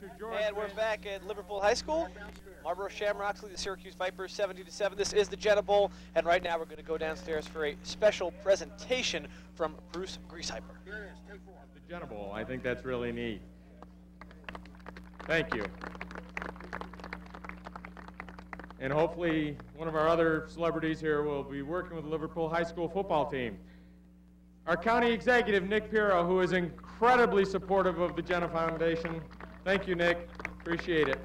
And we're back at Liverpool High School. Marlboro Shamrocks lead the Syracuse Vipers 17-7. This is the Jenna Bowl, and right now we're going to go downstairs for a special presentation from Bruce Griesheimer. The Jenna Bowl, I think that's really neat. Thank you. And hopefully one of our other celebrities here will be working with the Liverpool High School football team. Our county executive, Nick Pirro, who is incredibly supportive of the Jenna Foundation. Thank you, Nick. Appreciate it.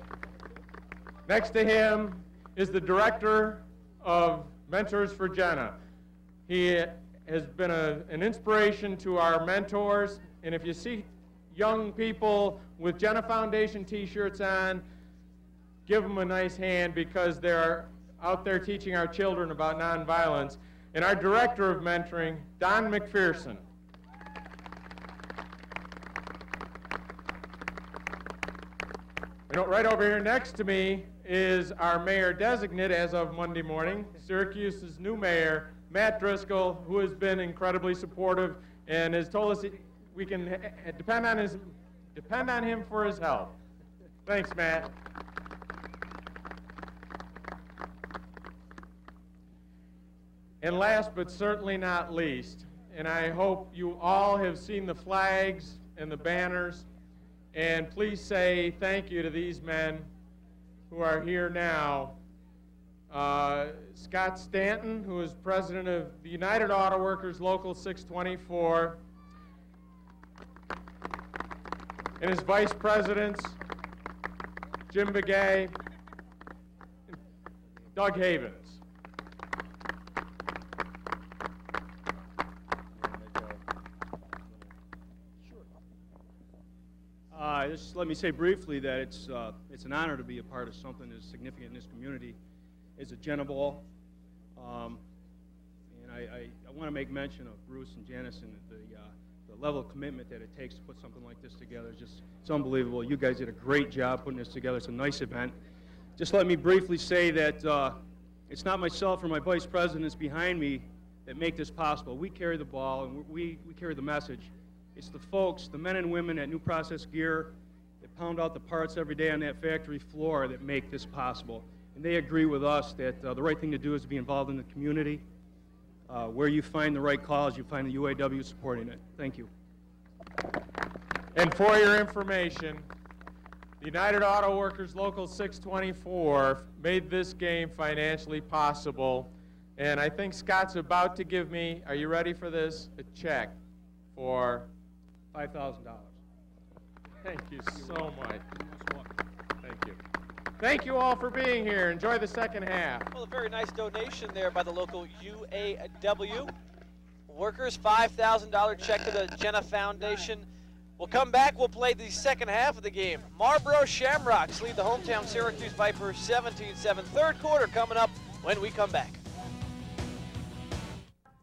Next to him is the director of Mentors for Jenna. He has been an inspiration to our mentors, and if you see young people with Jenna Foundation t-shirts on, give them a nice hand because they're out there teaching our children about nonviolence. And our director of mentoring, Don McPherson. You know, right over here next to me is our mayor designate as of Monday morning, Syracuse's new mayor, Matt Driscoll, who has been incredibly supportive and has told us we can depend on him for his help. Thanks, Matt. And last but certainly not least, and I hope you all have seen the flags and the banners, and please say thank you to these men who are here now. Scott Stanton, who is president of the United Auto Workers Local 624, and his vice presidents, Jim Begay, Doug Havens. Just let me say briefly that it's an honor to be a part of something as significant in this community as a Jenna Bowl. And I want to make mention of Bruce and Janice and the level of commitment that it takes to put something like this together. It's unbelievable. You guys did a great job putting this together. It's a nice event. Just let me briefly say that it's not myself or my vice presidents behind me that make this possible. We carry the ball and we carry the message. It's the folks, the men and women at New Process Gear that pound out the parts every day on that factory floor that make this possible. And they agree with us that the right thing to do is to be involved in the community. Where you find the right cause, you find the UAW supporting it. Thank you. And for your information, the United Auto Workers Local 624 made this game financially possible. And I think Scott's about to give me, are you ready for this? A check for $5,000. Thank you so much. Thank you. Thank you all for being here. Enjoy the second half. Well, a very nice donation there by the local UAW workers. $5,000 check to the Jenna Foundation. We'll come back. We'll play the second half of the game. Marlboro Shamrocks lead the hometown Syracuse Vipers 17-7. Third quarter coming up when we come back.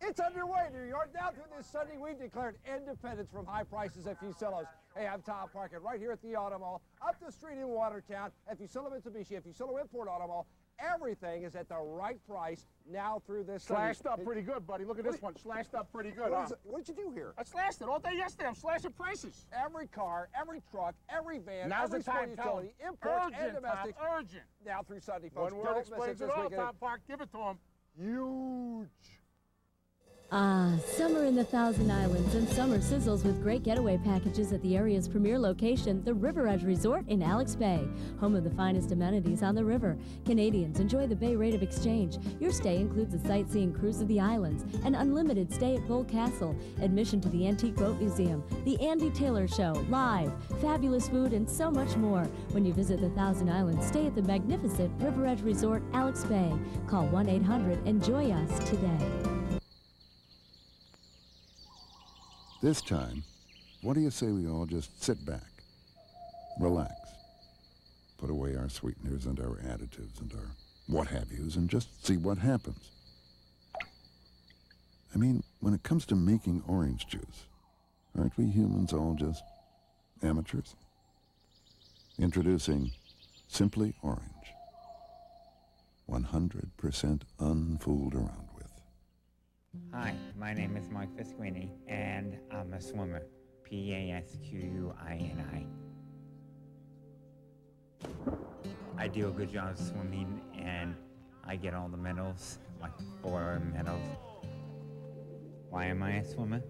It's underway, New York. Now through this Sunday, we've declared independence from high prices at Fusillo's. Hey, I'm Tom Parkin, right here at the Auto Mall, up the street in Watertown, at Fusillo Mitsubishi, at Fusillo Import Auto Mall. Everything is at the right price now through this Sunday. Slashed up pretty good, buddy. Look at this one. Slashed up pretty good. What did you do here? I slashed it all day yesterday. I'm slashing prices. Every car, every truck, every van, Now's every the time, utility, imports urgent, and domestics. Tom, urgent. Now through Sunday, folks. One word explains it all, Tom Park. Give it to him. Huge. Ah, summer in the Thousand Islands and summer sizzles with great getaway packages at the area's premier location, the River Edge Resort in Alex Bay, home of the finest amenities on the river. Canadians enjoy the Bay rate of exchange. Your stay includes a sightseeing cruise of the islands, an unlimited stay at Gold Castle, admission to the Antique Boat Museum, the Andy Taylor Show, live, fabulous food, and so much more. When you visit the Thousand Islands, stay at the magnificent River Edge Resort, Alex Bay. Call 1-800-ENJOY-US today. This time, what do you say we all just sit back, relax, put away our sweeteners and our additives and our what-have-yous and just see what happens? I mean, when it comes to making orange juice, aren't we humans all just amateurs? Introducing Simply Orange. 100% unfooled around with. Hi, my name is Mike Visquini, and I'm a swimmer. Pasquini. I do a good job of swimming, and I get all the medals, like 4 medals. Why am I a swimmer?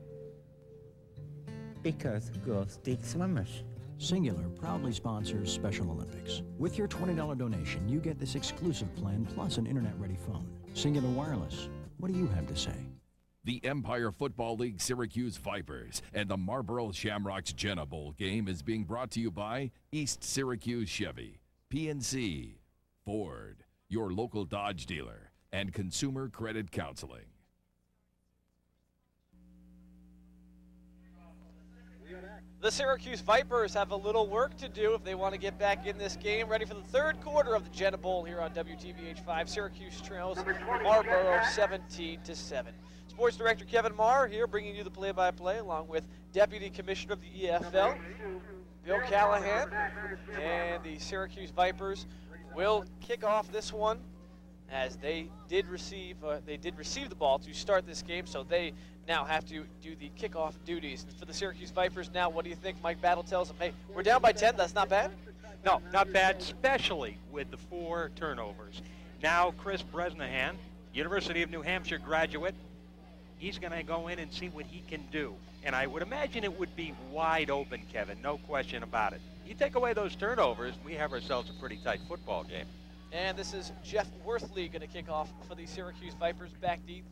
Because girls dig swimmers. Singular proudly sponsors Special Olympics. With your $20 donation, you get this exclusive plan plus an internet-ready phone. Singular Wireless. What do you have to say? The Empire Football League Syracuse Vipers and the Marlboro Shamrocks Jenna Bowl game is being brought to you by East Syracuse Chevy, PNC, Ford, your local Dodge dealer, and Consumer Credit Counseling. The Syracuse Vipers have a little work to do if they want to get back in this game. Ready for the third quarter of the Jenna Bowl here on WTVH5. Syracuse trails Marlboro 17-7. Sports Director Kevin Marr here bringing you the play-by-play along with Deputy Commissioner of the EFL, Bill Callahan, and the Syracuse Vipers will kick off this one as they did receive the ball to start this game, so they now have to do the kickoff duties. And for the Syracuse Vipers now, what do you think? Mike Battle tells them, hey, we're down by 10, that's not bad? No, not bad, especially with the 4 turnovers. Now Chris Bresnahan, University of New Hampshire graduate, he's going to go in and see what he can do. And I would imagine it would be wide open, Kevin, no question about it. You take away those turnovers, we have ourselves a pretty tight football game. And this is Jeff Worthley going to kick off for the Syracuse Vipers. Back deep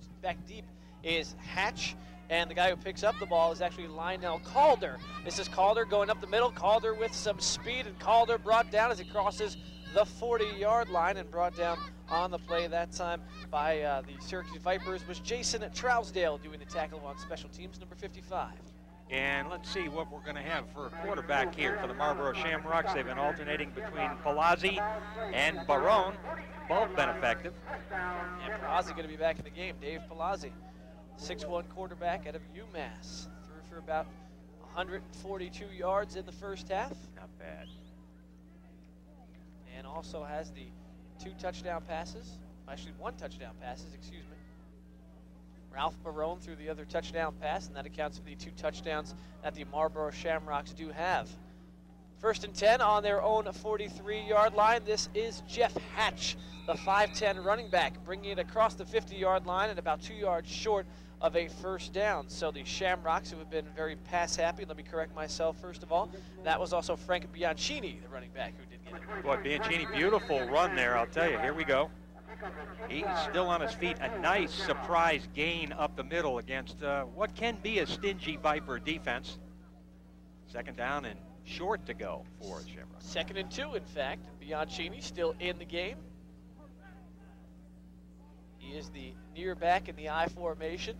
is Hatch, and the guy who picks up the ball is actually Lionel Calder. This is Calder going up the middle. Calder with some speed, and Calder brought down as he crosses the 40-yard line and brought down on the play that time by the Syracuse Vipers was Jason Trousdale doing the tackle on special teams, number 55. And let's see what we're going to have for a quarterback here for the Marlboro Shamrocks. They've been alternating between Palazzi and Barone. Both been effective. And Palazzi going to be back in the game. Dave Palazzi, 6'1" quarterback out of UMass. Threw for about 142 yards in the first half. Not bad. And also has the 2 touchdown passes. Actually, 1 touchdown passes, excuse me. Ralph Barone threw the other touchdown pass, and that accounts for the 2 touchdowns that the Marlboro Shamrocks do have. 1st and 10 on their own 43-yard line. This is Jeff Hatch, the 5'10" running back, bringing it across the 50-yard line and about 2 yards short of a first down. So the Shamrocks, who have been very pass-happy, let me correct myself first of all, that was also Frank Bianchini, the running back, who did get it. Boy, Bianchini, beautiful run there, I'll tell you. Here we go. He's still on his feet. A nice surprise gain up the middle against what can be a stingy Viper defense. 2nd down and short to go for Shamrock. 2nd and 2, in fact. Bianchini still in the game. He is the near back in the I formation.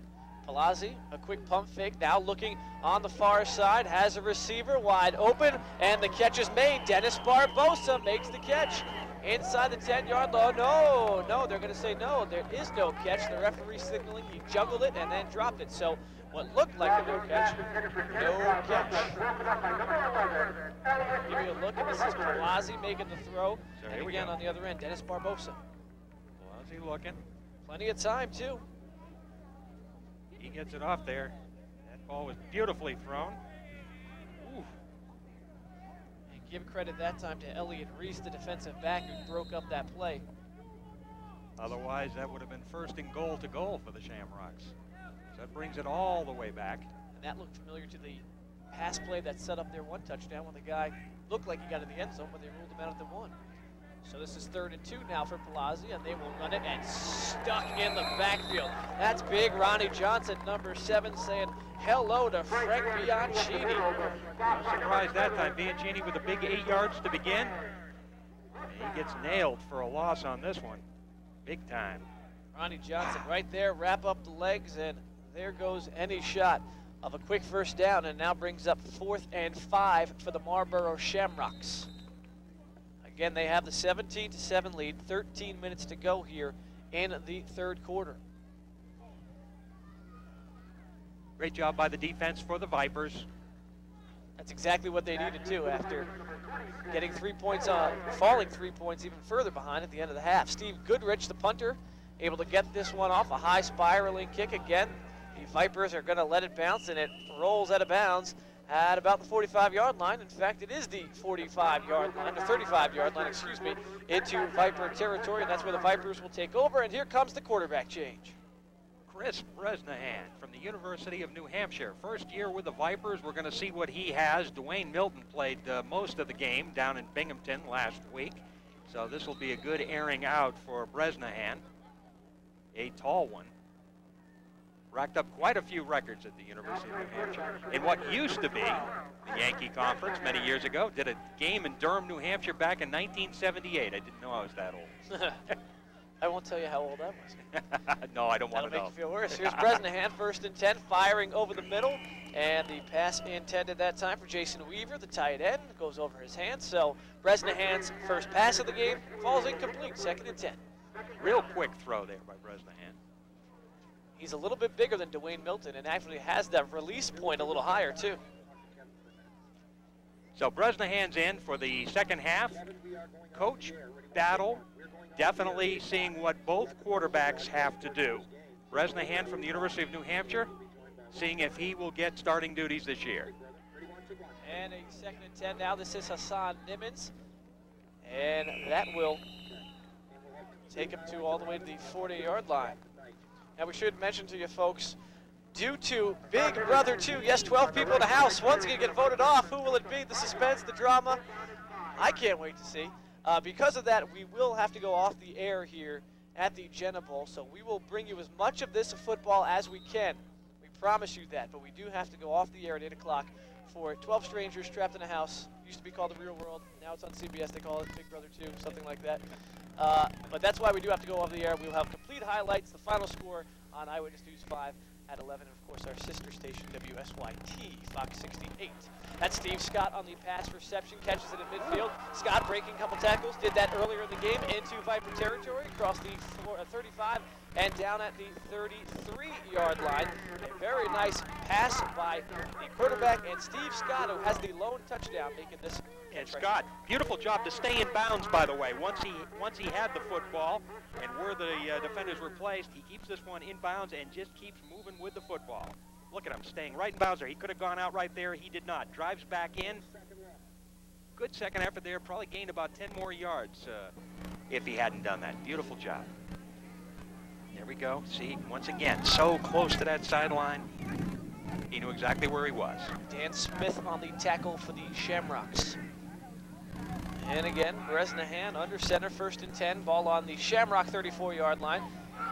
Palazzi, a quick pump fake, now looking on the far side, has a receiver wide open, and the catch is made. Dennis Barbosa makes the catch. Inside the 10-yard line. No, they're going to say no. There is no catch. The referee signaling he juggled it and then dropped it. So what looked like a no catch, no catch. Give you a look, and this is Palazzi making the throw. So and again on the other end, Dennis Barbosa. Palazzi looking. Plenty of time, too. He gets it off there. That ball was beautifully thrown. Ooh. Give credit that time to Elliott Reese, the defensive back, who broke up that play. Otherwise, that would have been 1st and goal to goal for the Shamrocks. So that brings it all the way back. And that looked familiar to the pass play that set up their 1 touchdown when the guy looked like he got in the end zone, but they ruled him out at the 1. So this is 3rd and 2 now for Palazzi, and they will run it and stuck in the backfield. That's big Ronnie Johnson, number 7, saying hello to Frank Bianchini. No surprise that time. Bianchini with a big 8 yards to begin. And he gets nailed for a loss on this one. Big time. Ronnie Johnson right there, wrap up the legs, and there goes any shot of a quick first down, and now brings up 4th and 5 for the Marlboro Shamrocks. Again, they have the 17-7 lead, 13 minutes to go here in the 3rd quarter. Great job by the defense for the Vipers. That's exactly what they needed to after getting 3 points, falling 3 points even further behind at the end of the half. Steve Goodrich, the punter, able to get this one off, a high spiraling kick again. The Vipers are going to let it bounce, and it rolls out of bounds at about the 45-yard line. In fact, it is the 45-yard line, or 35-yard line, excuse me, into Viper territory, and that's where the Vipers will take over. And here comes the quarterback change. Chris Bresnahan from the University of New Hampshire. First year with the Vipers. We're going to see what he has. Dwayne Milton played most of the game down in Binghamton last week. So this will be a good airing out for Bresnahan. A tall one. Racked up quite a few records at the University of New Hampshire. In what used to be the Yankee Conference many years ago. Did a game in Durham, New Hampshire back in 1978. I didn't know I was that old. I won't tell you how old I was. No, I don't want to know. That'll make you feel worse. Here's Bresnahan, 1st and 10, firing over the middle. And the pass intended that time for Jason Weaver, the tight end, goes over his hands. So Bresnahan's first pass of the game falls incomplete, 2nd and 10. Real quick throw there by Bresnahan. He's a little bit bigger than Dwayne Milton and actually has that release point a little higher, too. So Bresnahan's in for the second half. Coach battle. Definitely seeing what both quarterbacks have to do. Bresnahan from the University of New Hampshire, seeing if he will get starting duties this year. And a 2nd and 10 now. This is Hassan Nimmons. And that will take him to all the way to the 40-yard line. Now we should mention to you folks, due to Big Brother 2, yes, 12 people in the house, one's going to get voted off. Who will it be? The suspense, the drama? I can't wait to see. Because of that, we will have to go off the air here at the Jenna Bowl, so we will bring you as much of this football as we can. We promise you that, but we do have to go off the air at 8 o'clock for 12 strangers trapped in a house. Used to be called The Real World. Now it's on CBS. They call it Big Brother 2, something like that. But that's why we do have to go off the air. We will have complete highlights, the final score on Eyewitness News 5 at 11, and of course our sister station WSYT, Fox 68. That's Steve Scott on the pass reception, catches it in midfield. Scott breaking a couple tackles, did that earlier in the game into Viper territory, across the 35 and down at the 33-yard line. A very nice pass by the quarterback and Steve Scott, who has the lone touchdown, making this. And Scott, beautiful job to stay in bounds, by the way. Once he had the football and where the defenders were placed, he keeps this one in bounds and just keeps moving with the football. Look at him, staying right in bounds there. He could have gone out right there. He did not. Drives back in. Good second effort there. Probably gained about 10 more yards if he hadn't done that. Beautiful job. There we go. See, once again, so close to that sideline. He knew exactly where he was. Dan Smith on the tackle for the Shamrocks. And again, Bresnahan under center, 1st and 10. Ball on the Shamrock 34-yard line.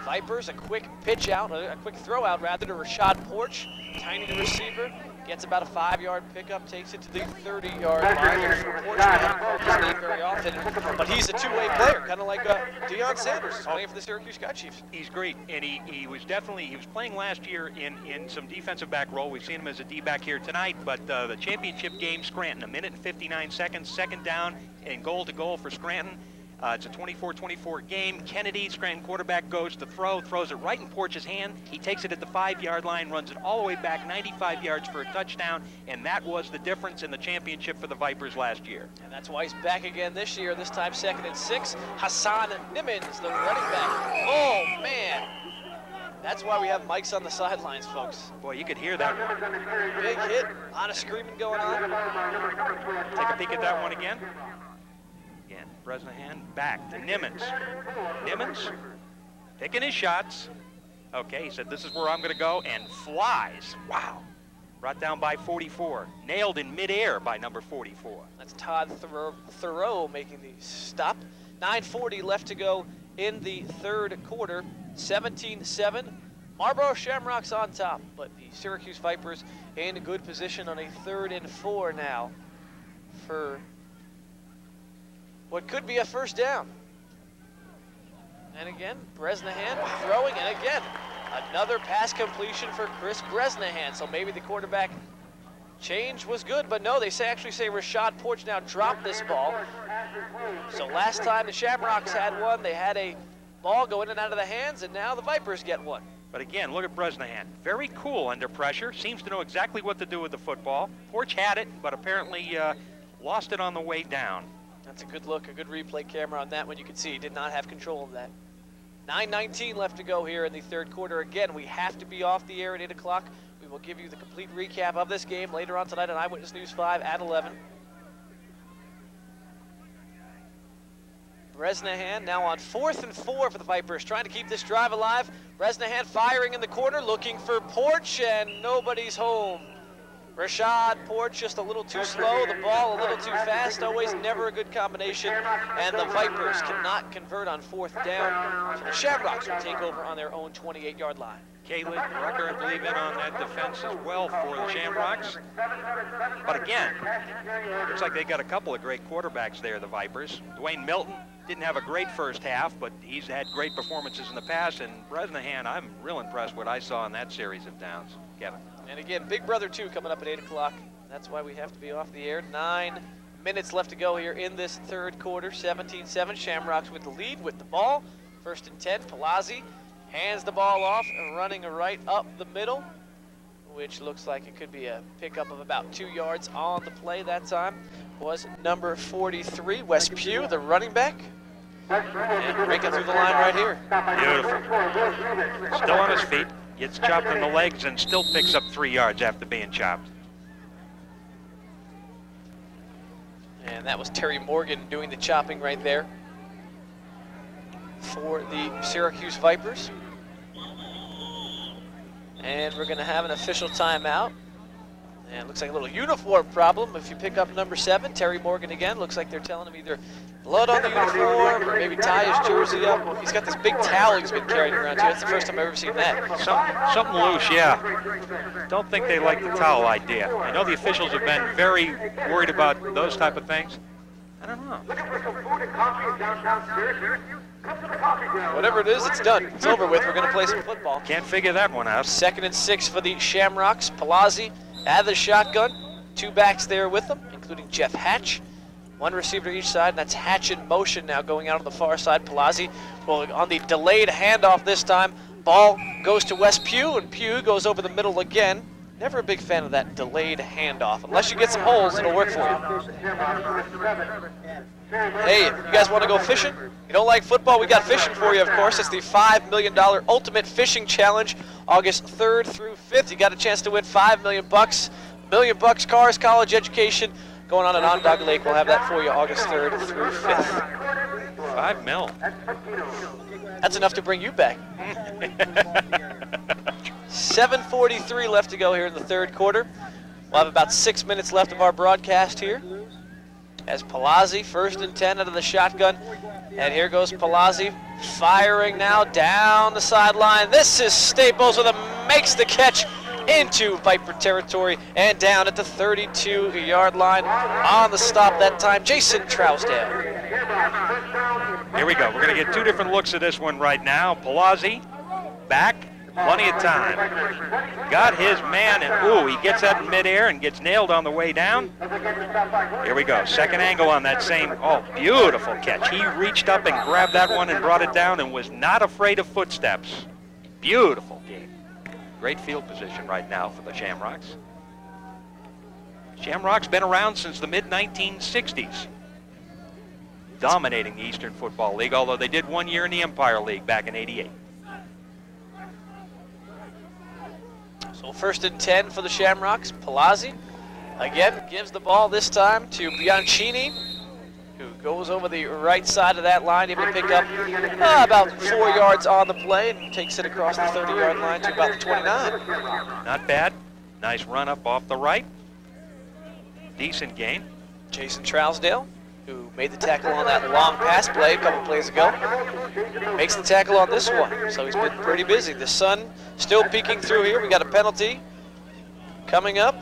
Vipers, a quick pitch out, a quick throw out rather to Rashad Porch. Tiny to receiver, gets about a 5-yard pickup, takes it to the 30-yard line. There's Porch, we haven't called his name very often, but he's a two-way player, kind of like Deion Sanders, who's playing for the Syracuse Sky Chiefs. He's great, and he was playing last year in some defensive back role. We've seen him as a D-back here tonight, but the championship game, Scranton, 1 minute and 59 seconds, 2nd down and goal to goal for Scranton. It's a 24-24 game. Kennedy, Scranton quarterback, goes to throws it right in Porch's hand. He takes it at the 5-yard line, runs it all the way back 95 yards for a touchdown, and that was the difference in the championship for the Vipers last year. And that's why he's back again this year, this time 2nd and 6. Hassan Nimmons, the running back. Oh, man. That's why we have mics on the sidelines, folks. Boy, you could hear that one. Big hit, a lot of screaming going on. Take a peek at that one again. Bresnahan back to Nimmons. Nimmons picking his shots. Okay, he said, this is where I'm going to go, and flies. Wow. Brought down by 44. Nailed in midair by number 44. That's Todd Thoreau making the stop. 9:40 left to go in the 3rd quarter. 17-7. Marlboro Shamrocks on top, but the Syracuse Vipers in a good position on a 3rd and 4 now for what could be a 1st down. And again, Bresnahan throwing, and again, another pass completion for Chris Bresnahan. So maybe the quarterback change was good, but no, they actually say Rashad Porch now dropped this ball. So last time the Shamrocks had one, they had a ball go in and out of the hands, and now the Vipers get one. But again, look at Bresnahan. Very cool under pressure. Seems to know exactly what to do with the football. Porch had it, but apparently lost it on the way down. That's a good look, a good replay camera on that one. You can see he did not have control of that. 9:19 left to go here in the 3rd quarter. Again, we have to be off the air at 8 o'clock. We and we'll give you the complete recap of this game later on tonight on Eyewitness News 5 at 11. Bresnahan now on 4th and 4 for the Vipers, trying to keep this drive alive. Bresnahan firing in the corner, looking for Porch, and nobody's home. Rashad Porch just a little too slow, the ball a little too fast, always never a good combination, and the Vipers cannot convert on 4th down, so the Shamrocks will take over on their own 28-yard line. Caleb Rucker, I believe, in on that defense as well for the Shamrocks. But again, looks like they got a couple of great quarterbacks there, the Vipers. Dwayne Milton didn't have a great first half, but he's had great performances in the past, and Bresnahan, I'm real impressed what I saw in that series of downs. Kevin. And again, Big Brother 2 coming up at 8 o'clock. That's why we have to be off the air. 9 minutes left to go here in this third quarter. 17-7, Shamrocks with the lead with the ball. 1st and 10, Palazzi hands the ball off and running right up the middle, which looks like it could be a pickup of about 2 yards on the play that time. Was number 43, Wes Pugh, the running back. And breaking through the line right here. Beautiful. Still on his feet. Gets chopped in the legs and still picks up 3 yards after being chopped. And that was Terry Morgan doing the chopping right there for the Syracuse Vipers. And we're going to have an official timeout. And it looks like a little uniform problem if you pick up number 7, Terry Morgan again. Looks like they're telling him either blood on the uniform or maybe tie his jersey up. He's got this big towel he's been carrying around too. That's the first time I've ever seen that. Something loose, yeah. Don't think they like the towel idea. I know the officials have been very worried about those type of things. I don't know. Whatever it is, it's done. It's over with. We're going to play some football. Can't figure that one out. 2nd and 6 for the Shamrocks. Palazzi at the shotgun. 2 backs there with them, including Jeff Hatch. 1 receiver each side, and that's Hatch in motion now going out on the far side. Palazzi will on the delayed handoff this time. Ball goes to Wes Pugh, and Pugh goes over the middle again. Never a big fan of that delayed handoff. Unless you get some holes, it'll work for you. Hey, if you guys want to go fishing, you don't like football, we got fishing for you, of course. It's the $5 million Ultimate Fishing Challenge, August 3rd through 5th. You got a chance to win $5 million. $1 million cars, college education, going on at Onondaga Lake. We'll have that for you August 3rd through 5th. $5 million. That's enough to bring you back. 7:43 left to go here in the third quarter. We'll have about 6 minutes left of our broadcast here. As Palazzi, 1st and 10 out of the shotgun. And here goes Palazzi, firing now down the sideline. This is Staples with makes the catch into Viper territory and down at the 32-yard line. On the stop that time, Jason Trousdale. Here we go. We're going to get 2 different looks at this one right now. Palazzi back, plenty of time. Got his man, and ooh, he gets that in midair and gets nailed on the way down. Here we go. 2nd angle on that same, oh, beautiful catch. He reached up and grabbed that one and brought it down and was not afraid of footsteps. Beautiful game. Great field position right now for the Shamrocks. Shamrocks been around since the mid-1960s. Dominating the Eastern Football League, although they did 1 year in the Empire League back in '88. So 1st and 10 for the Shamrocks. Palazzi again gives the ball this time to Bianchini, who goes over the right side of that line, able to pick up about 4 yards on the play and takes it across the 30-yard line to about the 29. Not bad. Nice run up off the right. Decent game. Jason Trousdale, who made the tackle on that long pass play a couple plays ago, makes the tackle on this one. So he's been pretty busy. The sun still peeking through here. We got a penalty coming up,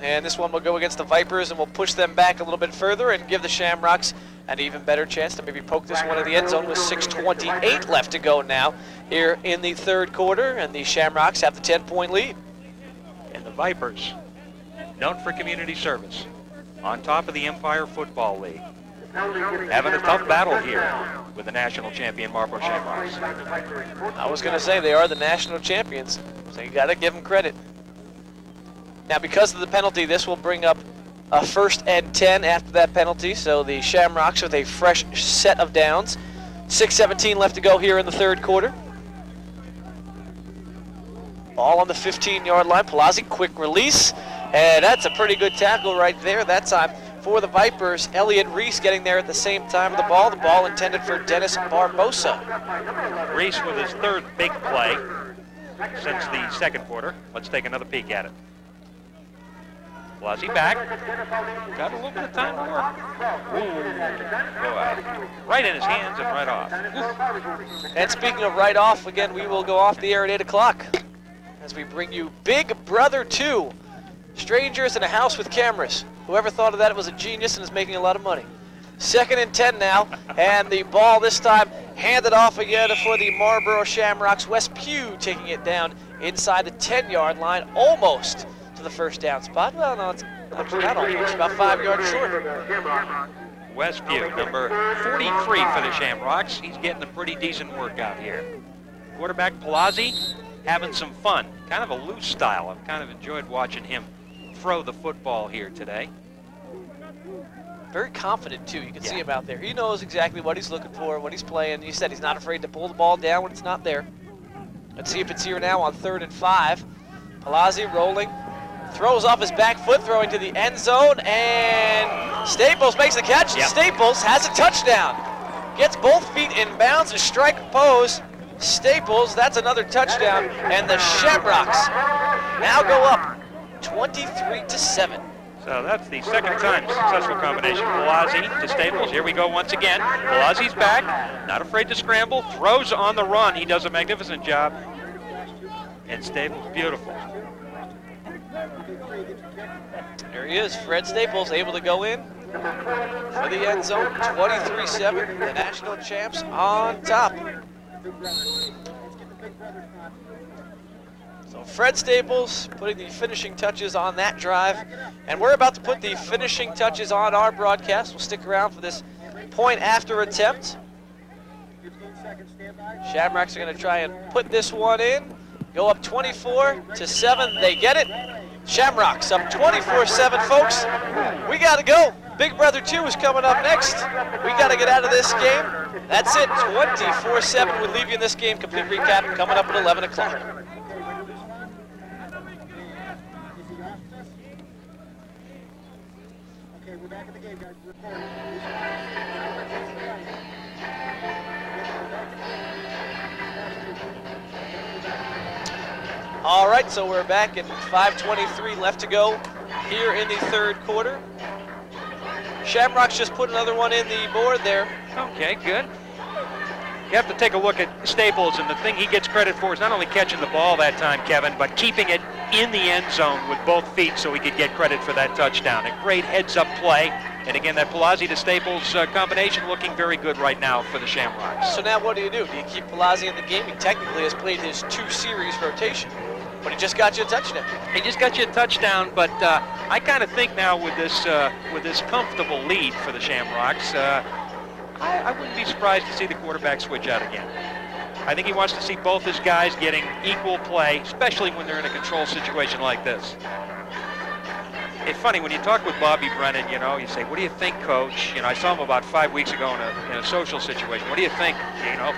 and this one will go against the Vipers, and we'll push them back a little bit further and give the Shamrocks an even better chance to maybe poke this one in the end zone with 6:28 left to go now here in the third quarter, and the Shamrocks have the 10-point lead. And the Vipers, known for community service, on top of the Empire Football League, having a tough battle here with the national champion Marlboro Shamrocks. I was going to say they are the national champions, so you got to give them credit. Now, because of the penalty, this will bring up a 1st and 10 after that penalty, so the Shamrocks with a fresh set of downs. 6:17 left to go here in the third quarter. Ball on the 15-yard line. Palazzi, quick release. And that's a pretty good tackle right there that time for the Vipers. Elliott Reese getting there at the same time of the ball. The ball intended for Dennis Barbosa. Reese with his third big play since the second quarter. Let's take another peek at it. Palazzi back. Got a little bit of time to work. Ooh, boy. Right in his hands and right off. And speaking of right off, again, we will go off the air at 8 o'clock as we bring you Big Brother 2. Strangers in a house with cameras. Whoever thought of that was a genius and is making a lot of money. 2nd and 10 now, and the ball this time handed off again for the Marlboro Shamrocks. Wes Pugh taking it down inside the 10-yard line, almost to the first down spot. Well, no, it's not almost, about 5 yards short. Wes Pugh, number 43 for the Shamrocks. He's getting a pretty decent workout here. Quarterback Palazzi having some fun. Kind of a loose style. I've kind of enjoyed watching him throw the football here today. Very confident, too. You can see him out there. He knows exactly what he's looking for, what he's playing. He said he's not afraid to pull the ball down when it's not there. Let's see if it's here now on 3rd and 5. Palazzi rolling. Throws off his back foot, throwing to the end zone, and Staples makes the catch. Yep. Staples has a touchdown. Gets both feet in bounds, a strike pose. Staples, that's another touchdown, and the Shamrocks now go up 23-7. So that's the second time successful combination. Palazzi to Staples. Here we go once again. Palazzi's back, not afraid to scramble, throws on the run. He does a magnificent job. And Staples, beautiful. There he is, Fred Staples, able to go in for the end zone. 23-7, the national champs on top. So Fred Staples putting the finishing touches on that drive. And we're about to put the finishing touches on our broadcast. We'll stick around for this point after attempt. Shamrocks are going to try and put this one in. Go up 24-7. They get it. Shamrocks up 24-7, folks. We got to go. Big Brother 2 is coming up next. We got to get out of this game. That's it, 24-7. We'll leave you in this game. Complete recap coming up at 11 o'clock. All right, so we're back and 5:23 left to go here in the third quarter. Shamrocks just put another one in the board there. Okay, good. You have to take a look at Staples, and the thing he gets credit for is not only catching the ball that time, Kevin, but keeping it in the end zone with both feet so he could get credit for that touchdown. A great heads-up play. And again, that Palazzi to Staples combination looking very good right now for the Shamrocks. So now what do? Do you keep Palazzi in the game? He technically has played his 2-series rotation, but he just got you a touchdown. He just got you a touchdown, but I kind of think now with this comfortable lead for the Shamrocks, I wouldn't be surprised to see the quarterback switch out again. I think he wants to see both his guys getting equal play, especially when they're in a control situation like this. It's funny, when you talk with Bobby Brennan, you know, you say, what do you think, Coach? You know, I saw him about 5 weeks ago in a social situation. What do you think? You know,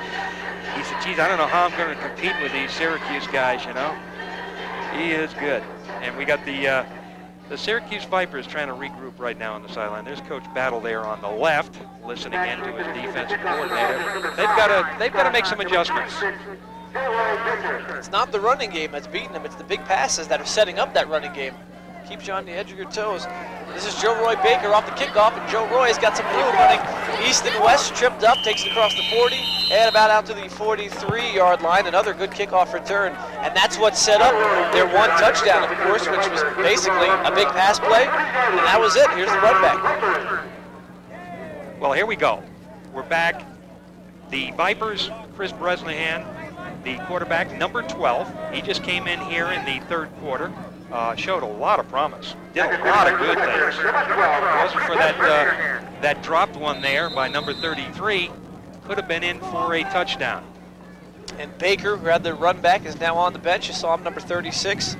he said, geez, I don't know how I'm going to compete with these Syracuse guys, you know. He is good. And we got the Syracuse Vipers trying to regroup right now on the sideline. There's Coach Battle there on the left, listening in to his defensive coordinator. They've got to make some adjustments. It's not the running game that's beating them. It's the big passes that are setting up that running game. Keeps you on the edge of your toes. This is Joe Roy Baker off the kickoff, and Joe Roy's got some room running east and west, tripped up, takes it across the 40, and about out to the 43-yard line. Another good kickoff return, and that's what set up their one touchdown, of course, which was basically a big pass play, and that was it. Here's the run back. Well, here we go. We're back. The Vipers, Chris Bresnahan, the quarterback, number 12. He just came in here in the third quarter. Showed a lot of promise. Did a lot of good things. If it wasn't for that dropped one there by number 33, could have been in for a touchdown. And Baker, who had the run back, is now on the bench. You saw him, number 36.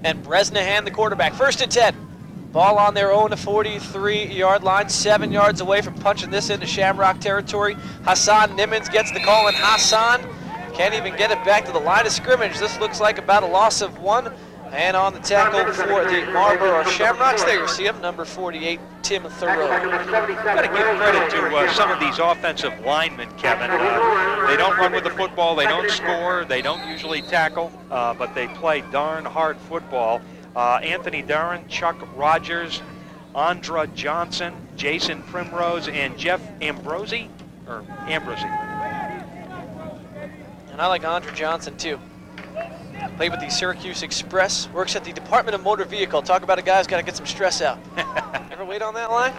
And Bresnahan, the quarterback. 1st and 10. Ball on their own 43-yard line, 7 yards away from punching this into Shamrock territory. Hassan Nimmons gets the call, and Hassan Can't even get it back to the line of scrimmage. This looks like about a loss of 1. And on the tackle for the Marlboro Shamrocks, there you see him, number 48, Tim Thoreau. Got to give credit to some of these offensive linemen, Kevin. They don't run with the football, they don't score, they don't usually tackle, but they play darn hard football. Anthony Darren, Chuck Rogers, Andra Johnson, Jason Primrose, and Jeff Ambrosi. And I like Andra Johnson too. Played with the Syracuse Express, works at the Department of Motor Vehicle. Talk about a guy who's got to get some stress out. Ever wait on that line?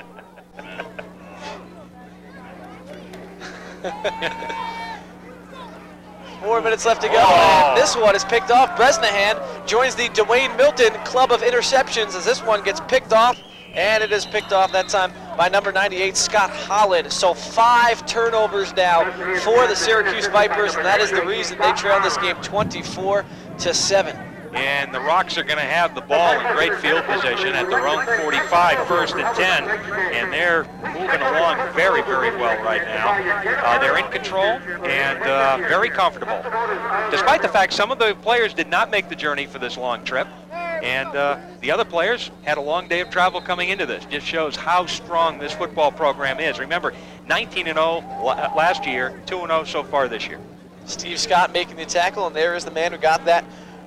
4 minutes left to go, and this one is picked off. Bresnahan joins the Dwayne Milton Club of Interceptions as this one gets picked off, and it is picked off that time by number 98, Scott Holland. So 5 turnovers now for the Syracuse Vipers, and that is the reason they trail this game 24-7. And the Rocks are going to have the ball in great field position at their own 45, 1st and 10, and they're moving along very, very well right now. They're in control and very comfortable, despite the fact some of the players did not make the journey for this long trip, and the other players had a long day of travel coming into this. Just shows how strong this football program is. Remember, 19-0 last year, 2-0 so far this year. Steve Scott making the tackle, and there is the man who got that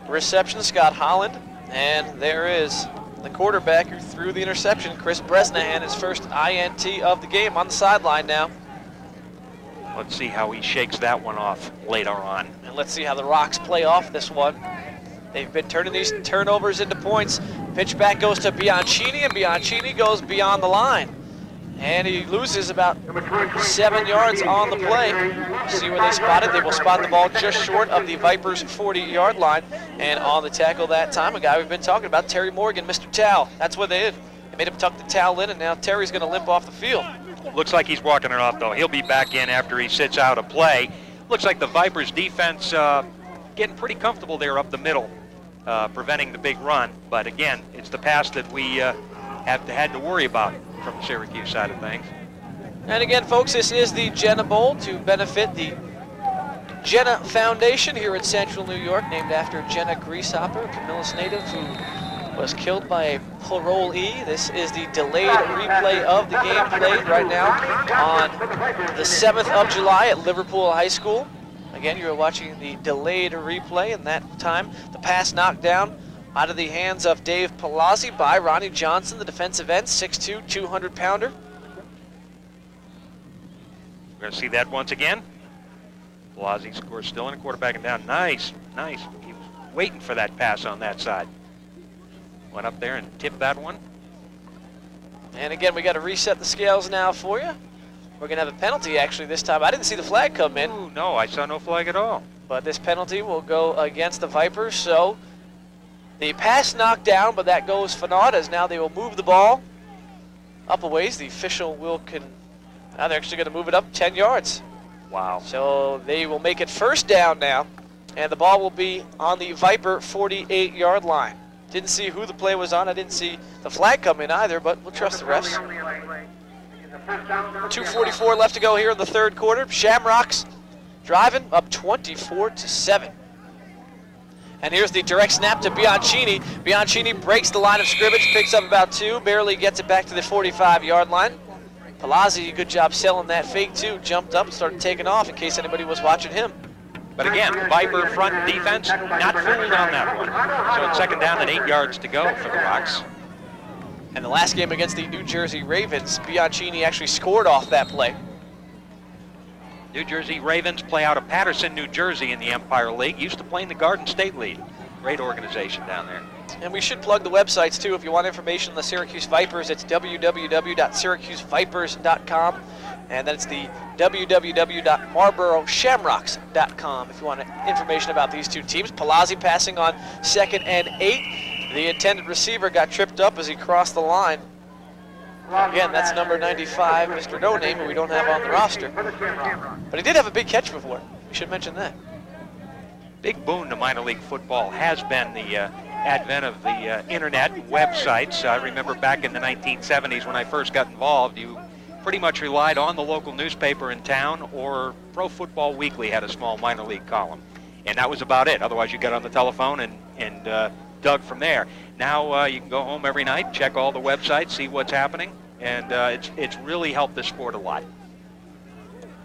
reception, Scott Holland. And there is the quarterback who threw the interception, Chris Bresnahan, his first INT of the game on the sideline now. Let's see how he shakes that one off later on. And let's see how the Rocks play off this one. They've been turning these turnovers into points. Pitch back goes to Bianchini, and Bianchini goes beyond the line. And he loses about 7 yards on the play. See where they spot it. They will spot the ball just short of the Vipers' 40-yard line. And on the tackle that time, a guy we've been talking about, Terry Morgan, Mr. Towel. That's what they did. They made him tuck the towel in, and now Terry's going to limp off the field. Looks like he's walking it off, though. He'll be back in after he sits out a play. Looks like the Vipers' defense getting pretty comfortable there up the middle, preventing the big run. But again, it's the pass that we had to worry about from the Syracuse side of things. And again, folks, this is the Jenna Bowl to benefit the Jenna Foundation here in Central New York, named after Jenna Greashopper, Camillus native who was killed by a parolee. This is the delayed replay of the game played right now on the 7th of July at Liverpool High School. Again, you're watching the delayed replay, and that time the pass knocked down out of the hands of Dave Palazzi by Ronnie Johnson, the defensive end, 6'2", 200-pounder. We're going to see that once again. Palazzi scores still in, quarterback and down. Nice, nice. He was waiting for that pass on that side. Went up there and tipped that one. And again, we got to reset the scales now for you. We're going to have a penalty, actually, this time. I didn't see the flag come in. Ooh, no, I saw no flag at all. But this penalty will go against the Vipers, so the pass knocked down, but that goes for naught, as now they will move the ball up a ways. The official will now they're actually going to move it up 10 yards. Wow. So they will make it 1st down now, and the ball will be on the Viper 48-yard line. Didn't see who the play was on. I didn't see the flag come in either, but we'll trust the refs. 2:44 left to go here in the 3rd quarter. Shamrocks driving up 24-7. And here's the direct snap to Bianchini. Bianchini breaks the line of scrimmage, picks up about 2, barely gets it back to the 45-yard line. Palazzi, good job selling that fake too. Jumped up and started taking off in case anybody was watching him. But again, Viper front defense not fooled on that one. So it's 2nd down and 8 yards to go for the Rocks. And the last game against the New Jersey Ravens, Bianchini actually scored off that play. New Jersey Ravens play out of Patterson, New Jersey in the Empire League. Used to play in the Garden State League. Great organization down there. And we should plug the websites too. If you want information on the Syracuse Vipers, it's www.syracusevipers.com. And then it's the www.marlboroshamrocks.com if you want information about these two teams. Palazzi passing on 2nd and 8. The intended receiver got tripped up as he crossed the line. Again, that's number 95, Mr. No Name, who we don't have on the roster. But he did have a big catch before. We should mention that. Big boon to minor league football has been the advent of the internet websites. I remember back in the 1970s when I first got involved, you pretty much relied on the local newspaper in town, or Pro Football Weekly had a small minor league column. And that was about it. Otherwise, you got on the telephone and dug from there. Now you can go home every night, check all the websites, see what's happening, and it's really helped this sport a lot.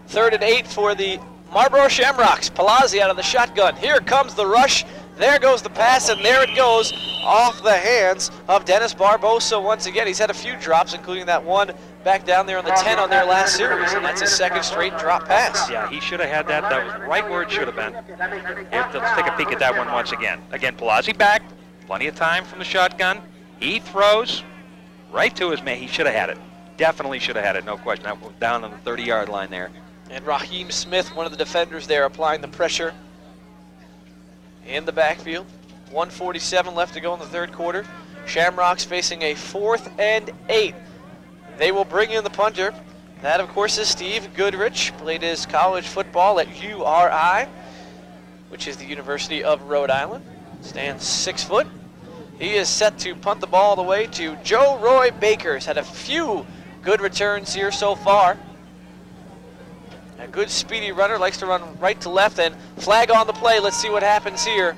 3rd and 8 for the Marlboro Shamrocks. Palazzi out of the shotgun. Here comes the rush. There goes the pass, and there it goes off the hands of Dennis Barbosa once again. He's had a few drops, including that one back down there on the 10 on their last series, and that's his second straight drop pass. Yeah, he should have had that. That was right where it should have been. Let's take a peek at that one once again. Again, Palazzi back. Plenty of time from the shotgun. He throws right to his man. He should have had it. Definitely should have had it, no question. That was down on the 30-yard line there. And Raheem Smith, one of the defenders there, applying the pressure in the backfield. 1:47 left to go in the third quarter. Shamrocks facing a 4th and 8. They will bring in the punter. That, of course, is Steve Goodrich. Played his college football at URI, which is the University of Rhode Island. Stands 6 foot. He is set to punt the ball the way to Joe Roy Baker. He's had a few good returns here so far. A good speedy runner, likes to run right to left, and flag on the play. Let's see what happens here.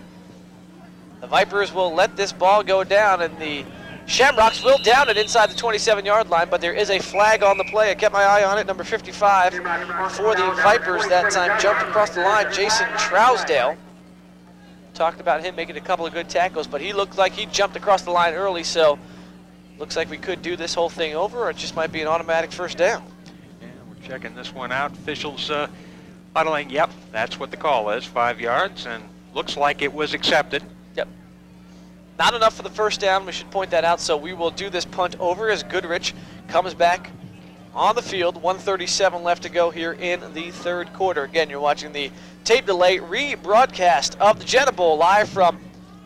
The Vipers will let this ball go down, and the Shamrocks will down it inside the 27-yard line, but there is a flag on the play. I kept my eye on it. Number 55 for the Vipers that time jumped across the line. Jason Trousdale. Talked about him making a couple of good tackles, but he looked like he jumped across the line early, so looks like we could do this whole thing over, or it just might be an automatic first down. Yeah, we're checking this one out. Officials huddling. Yep, that's what the call is, 5 yards, and looks like it was accepted. Yep. Not enough for the first down. We should point that out, so we will do this punt over as Goodrich comes back on the field. 1:37 left to go here in the third quarter. Again, you're watching the tape delay rebroadcast of the Jenna Bowl live from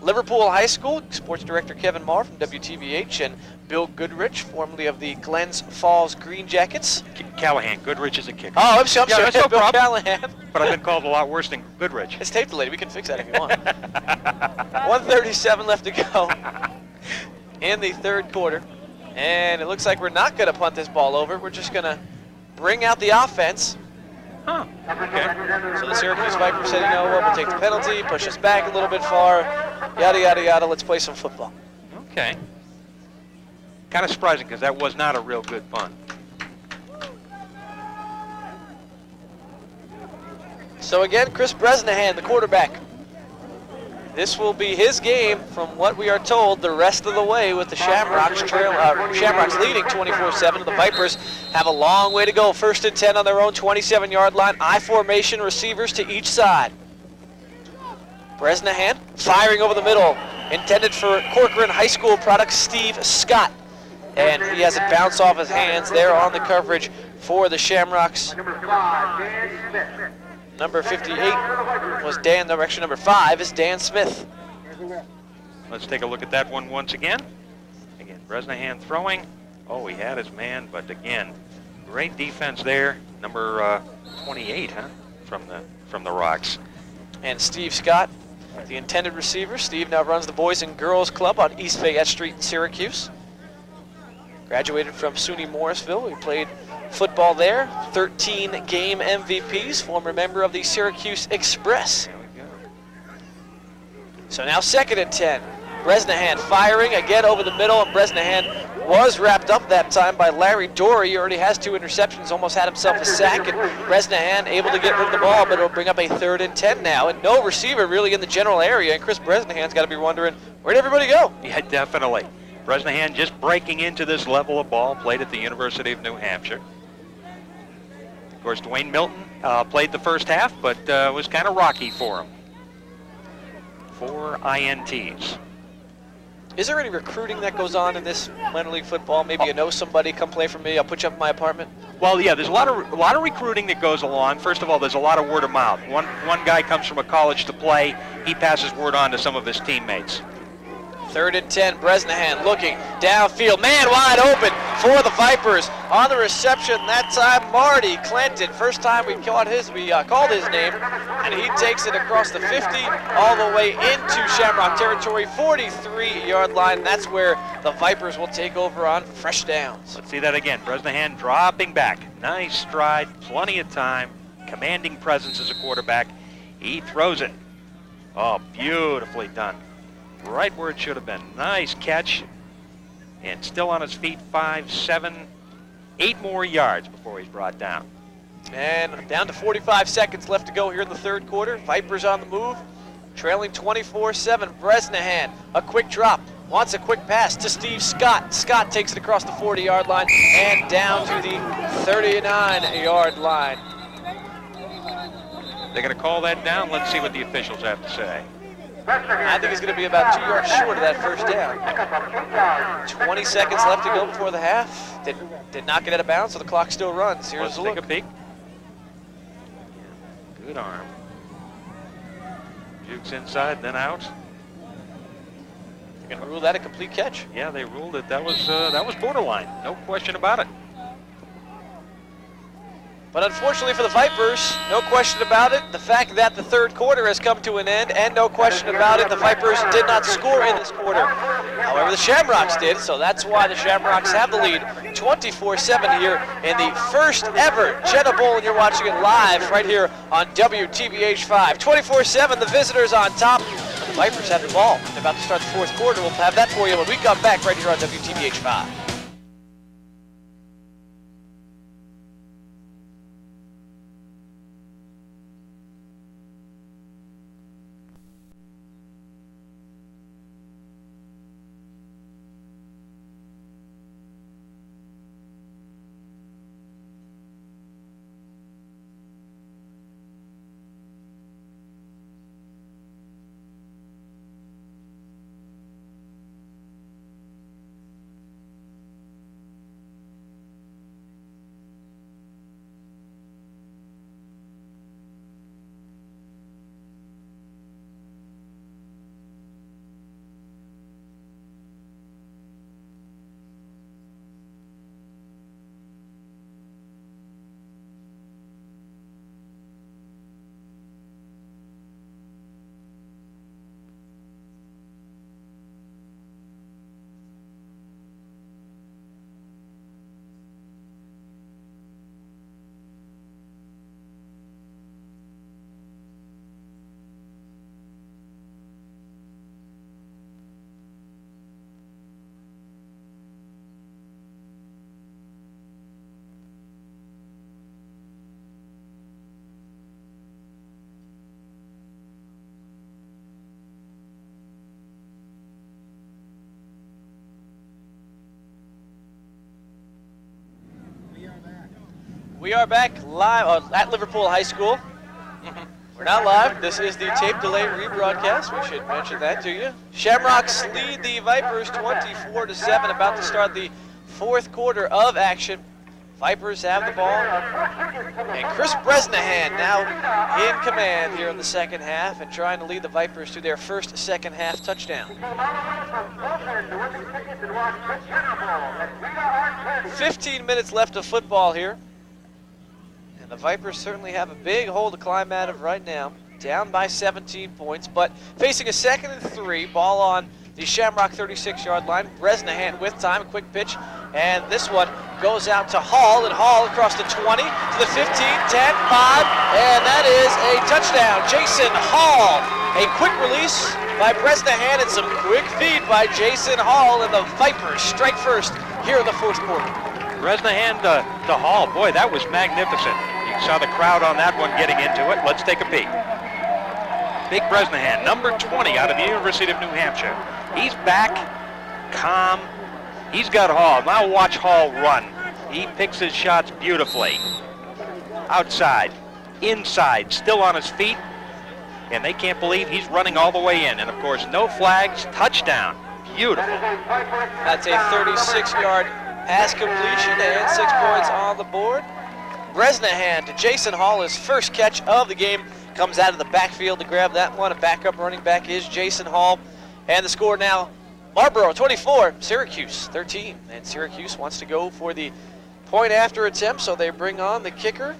Liverpool High School. Sports Director Kevin Marr from WTVH and Bill Goodrich, formerly of the Glens Falls Green Jackets. Callahan. Goodrich is a kicker. Oh, I'm sorry. Yeah, no Bill problem. Callahan. But I've been called a lot worse than Goodrich. It's tape delayed. We can fix that if you want. 1:37 left to go in the third quarter. And it looks like we're not going to punt this ball over. We're just going to bring out the offense. Huh. Okay. So the Syracuse Vipers said, you know what, we'll take the penalty, push us back a little bit far, yada, yada, yada, let's play some football. Okay. Kind of surprising because that was not a real good punt. So again, Chris Bresnahan, the quarterback. This will be his game, from what we are told, the rest of the way with the Shamrocks Shamrocks leading 24-7. The Vipers have a long way to go. 1st and 10 on their own 27-yard line. I formation, receivers to each side. Bresnahan firing over the middle, intended for Corcoran High School product Steve Scott. And he has it bounce off his hands there on the coverage for the Shamrocks. Number 58 was Dan, direction number 5 is Dan Smith. Let's take a look at that one once again. Again, Bresnahan throwing. Oh, he had his man, but again, great defense there. Number 28, huh, from the Rocks. And Steve Scott, the intended receiver. Steve now runs the Boys and Girls Club on East Fayette Street in Syracuse. Graduated from SUNY Morrisville. He played football there. 13 game MVPs, former member of the Syracuse Express. So now 2nd and 10. Bresnahan firing again over the middle, and Bresnahan was wrapped up that time by Larry Dorey. He already has 2 interceptions, almost had himself a sack, and Bresnahan able to get rid of the ball, but it'll bring up a 3rd and 10 now, and no receiver really in the general area, and Chris Bresnahan's got to be wondering, where'd everybody go? Yeah, definitely. Bresnahan just breaking into this level of ball, played at the University of New Hampshire. Of course, Dwayne Milton played the first half, but was kind of rocky for him. 4 INTs. Is there any recruiting that goes on in this minor league football? Maybe you know somebody, come play for me, I'll put you up in my apartment? Well, yeah, there's a lot of recruiting that goes along. First of all, there's a lot of word of mouth. One guy comes from a college to play, he passes word on to some of his teammates. 3rd and 10, Bresnahan looking downfield. Man wide open for the Vipers. On the reception that time, Marty Clinton. First time we called his name, and he takes it across the 50 all the way into Shamrock territory, 43-yard line. That's where the Vipers will take over on fresh downs. Let's see that again. Bresnahan dropping back. Nice stride, plenty of time, commanding presence as a quarterback. He throws it. Oh, beautifully done. Right where it should have been. Nice catch. And still on his feet, 5, 7, 8 more yards before he's brought down. And down to 45 seconds left to go here in the 3rd quarter. Vipers on the move, trailing 24-7. Bresnahan, a quick drop, wants a quick pass to Steve Scott. Scott takes it across the 40-yard line and down to the 39-yard line. They're going to call that down. Let's see what the officials have to say. I think he's going to be about 2 yards short of that first down. 20 seconds left to go before the half. Did not get out of bounds, so the clock still runs. Here's a look. Take a peek. Good arm. Jukes inside, then out. They're going to rule that a complete catch. Yeah, they ruled it. That was borderline. No question about it. But unfortunately for the Vipers, no question about it, the fact that the 3rd quarter has come to an end, and no question about it, the Vipers did not score in this quarter. However, the Shamrocks did, so that's why the Shamrocks have the lead 24-7 here in the first ever Jenna Bowl, and you're watching it live right here on WTBH5. 24-7, the visitors on top. The Vipers have the ball. They're about to start the 4th quarter. We'll have that for you when we come back right here on WTBH5. We are back live at Liverpool High School. We're not live. This is the tape delay rebroadcast. We should mention that to you. Shamrocks lead the Vipers 24-7, about to start the 4th quarter of action. Vipers have the ball. And Chris Bresnahan now in command here in the 2nd half and trying to lead the Vipers to their first second half touchdown. 15 minutes left of football here. And the Vipers certainly have a big hole to climb out of right now. Down by 17 points, but facing a 2nd and 3, ball on the Shamrock 36-yard line. Bresnahan with time, a quick pitch, and this one goes out to Hall, and Hall across the 20, to the 15, 10, 5, and that is a touchdown. Jason Hall, a quick release by Bresnahan and some quick feed by Jason Hall, and the Vipers strike first here in the 4th quarter. Bresnahan to Hall, boy, that was magnificent. You saw the crowd on that one getting into it. Let's take a peek. Big Bresnahan, number 20 out of the University of New Hampshire. He's back, calm. He's got Hall. Now watch Hall run. He picks his shots beautifully. Outside, inside, still on his feet. And they can't believe he's running all the way in. And of course, no flags, touchdown. Beautiful. That's a 36-yard pass completion and 6 points on the board. Bresnahan to Jason Hall, his first catch of the game, comes out of the backfield to grab that one. A backup running back is Jason Hall. And the score now Marlboro 24, Syracuse 13. And Syracuse wants to go for the point after attempt, so they bring on the kicker,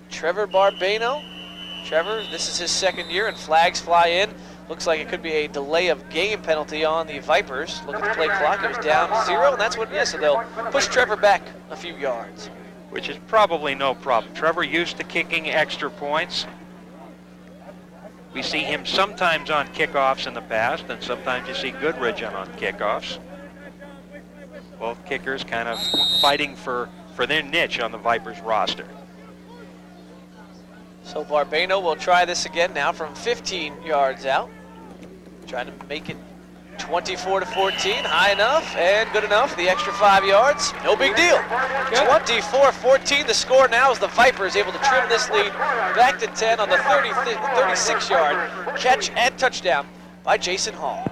Trevor Barbano. Trevor, this is his second year, and flags fly in. Looks like it could be a delay of game penalty on the Vipers. Look at the play clock, it was down 0, and that's what it is, so they'll push Trevor back a few yards. Which is probably no problem. Trevor used to kicking extra points. We see him sometimes on kickoffs in the past, and sometimes you see Goodrich on kickoffs. Both kickers kind of fighting for their niche on the Vipers roster. So Barbano will try this again now from 15 yards out. Trying to make it 24-14, high enough and good enough. The extra 5 yards, no big deal. 24-14, the score now as the Vipers able to trim this lead back to 10 on the 36-yard catch and touchdown by Jason Hall.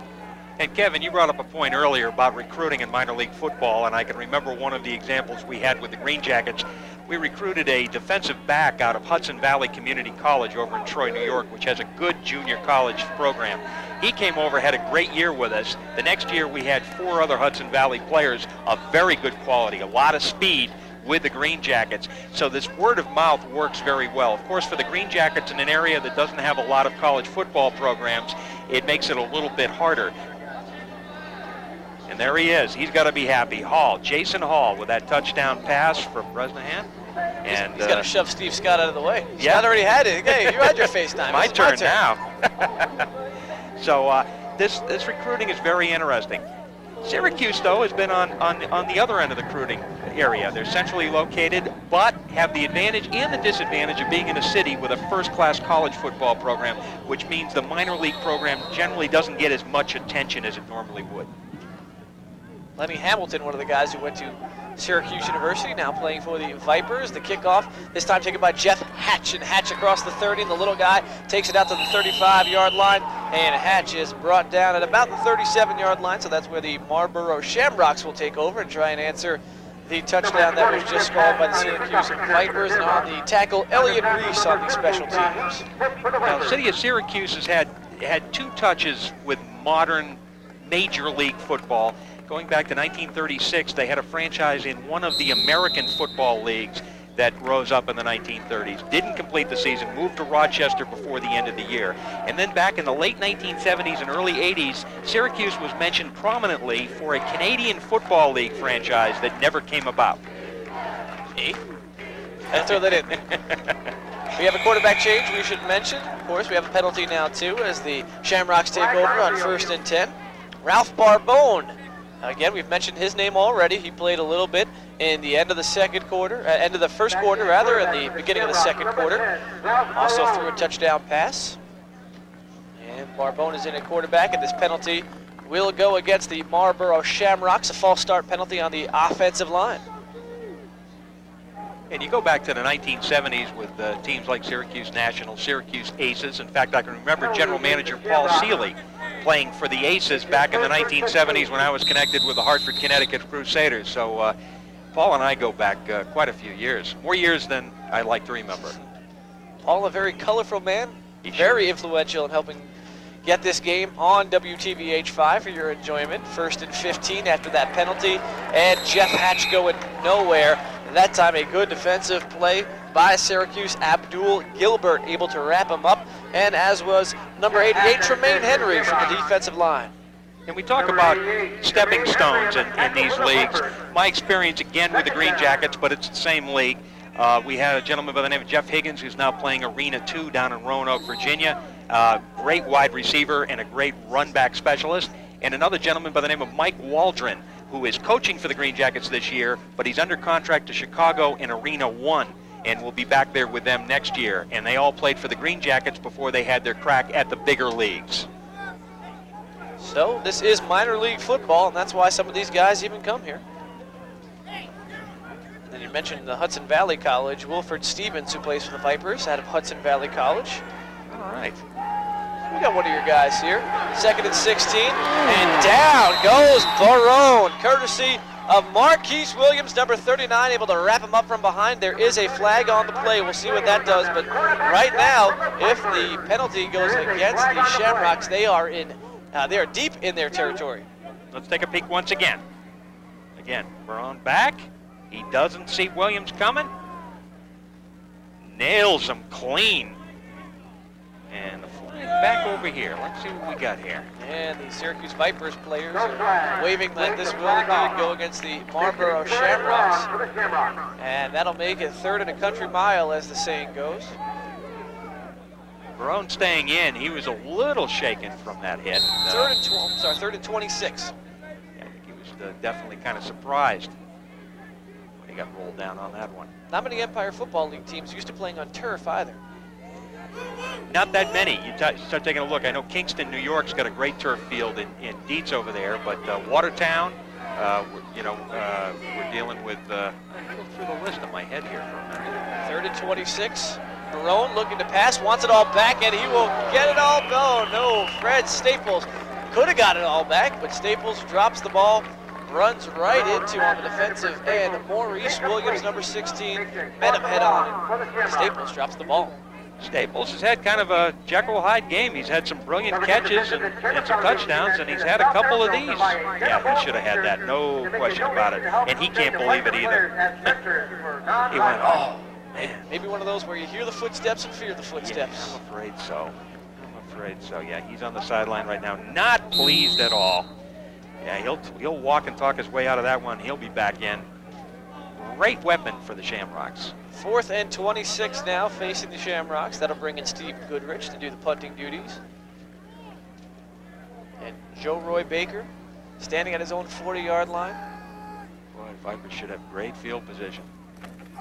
And Kevin, you brought up a point earlier about recruiting in minor league football, and I can remember one of the examples we had with the Green Jackets. We recruited a defensive back out of Hudson Valley Community College over in Troy, New York, which has a good junior college program. He came over, had a great year with us. The next year we had 4 other Hudson Valley players of very good quality, a lot of speed with the Green Jackets. So this word of mouth works very well. Of course, for the Green Jackets in an area that doesn't have a lot of college football programs, it makes it a little bit harder. And there he is. He's got to be happy. Hall, Jason Hall, with that touchdown pass from Bresnahan. And he's got to shove Steve Scott out of the way. Scott already had it. Hey, you had your FaceTime. My turn now. So this recruiting is very interesting. Syracuse, though, has been on the other end of the recruiting area. They're centrally located, but have the advantage and the disadvantage of being in a city with a first-class college football program, which means the minor league program generally doesn't get as much attention as it normally would. Lenny Hamilton, one of the guys who went to Syracuse University, now playing for the Vipers. The kickoff, this time taken by Jeff Hatch, and Hatch across the 30, and the little guy takes it out to the 35-yard line, and Hatch is brought down at about the 37-yard line, so that's where the Marlboro Shamrocks will take over and try and answer the touchdown that was just called by the Syracuse Vipers, and on the tackle, Elliot Reese on the special teams. Now, the city of Syracuse has had 2 touches with modern Major League football. Going back to 1936, they had a franchise in one of the American football leagues that rose up in the 1930s. Didn't complete the season, moved to Rochester before the end of the year. And then back in the late 1970s and early 80s, Syracuse was mentioned prominently for a Canadian Football League franchise that never came about. Let's throw that in. We have a quarterback change we should mention. Of course, we have a penalty now, too, as the Shamrocks take over on 1st and 10. Ralph Barbone. Again, we've mentioned his name already. He played a little bit in the end of the second quarter, end of the first quarter, rather, and the beginning of the second quarter. Also threw a touchdown pass. And Barbone is in at quarterback, and this penalty will go against the Marlboro Shamrocks, a false start penalty on the offensive line. And you go back to the 1970s with teams like Syracuse National, Syracuse Aces. In fact, I can remember General Manager Paul Seeley playing for the Aces back in the 1970s when I was connected with the Hartford, Connecticut Crusaders. So Paul and I go back quite a few years, more years than I like to remember. Paul, a very colorful man, very influential in helping get this game on WTVH5 for your enjoyment. 1st and 15 after that penalty, and Jeff Hatch going nowhere. And that time a good defensive play by Syracuse. Abdul Gilbert able to wrap him up, and as was number 88, Tremaine Henry from the defensive line. And we talk about stepping stones in these leagues. My experience again with the Green Jackets, but it's the same league. We had a gentleman by the name of Jeff Higgins who's now playing Arena 2 down in Roanoke, Virginia. Great wide receiver and a great run back specialist. And another gentleman by the name of Mike Waldron, who is coaching for the Green Jackets this year, but he's under contract to Chicago in Arena 1. And we'll be back there with them next year. And they all played for the Green Jackets before they had their crack at the bigger leagues. So this is minor league football, and that's why some of these guys even come here. And you mentioned the Hudson Valley College. Wilford Stevens, who plays for the Vipers, out of Hudson Valley College. All right. We got one of your guys here. 2nd and 16, and down goes Barone, courtesy of Marquise Williams, number 39, able to wrap him up from behind. There is a flag on the play. We'll see what that does. But right now, if the penalty goes against the Shamrocks, they are deep in their territory. Let's take a peek once again. Again, Barone back. He doesn't see Williams coming. Nails him clean. And the flag back over here. Let's see what we got here. And the Syracuse Vipers players are waving that this will indeed go against the Marlboro Shamrocks. And that'll make it 3rd and a country mile, as the saying goes. Barone staying in. He was a little shaken from that hit. 3rd and 26. Yeah, he was definitely kind of surprised when he got rolled down on that one. Not many Empire Football League teams used to playing on turf either. Not that many. You start taking a look. I know Kingston, New York's got a great turf field in Dietz over there, but Watertown, we're dealing with, look through the list in my head here for a minute. 3rd and 26. Barone looking to pass, wants it all back, and he will get it all. No, Fred Staples could have got it all back, but Staples drops the ball, runs right into on the defensive end. Maurice Williams, number 16, met him head on. Staples drops the ball. Staples has had kind of a Jekyll-Hyde game. He's had some brilliant catches and some touchdowns, and he's had a couple of these. Yeah, he should have had that, no question about it. And he can't believe it either. He went, oh, man. Maybe one of those where you hear the footsteps and fear the footsteps. Yeah, I'm afraid so. Yeah, he's on the sideline right now, not pleased at all. Yeah, he'll walk and talk his way out of that one. He'll be back in. Great weapon for the Shamrocks. 4th and 26 now, facing the Shamrocks. That'll bring in Steve Goodrich to do the punting duties. And Joe Roy Baker standing at his own 40-yard line. Boy, Vipers should have great field position.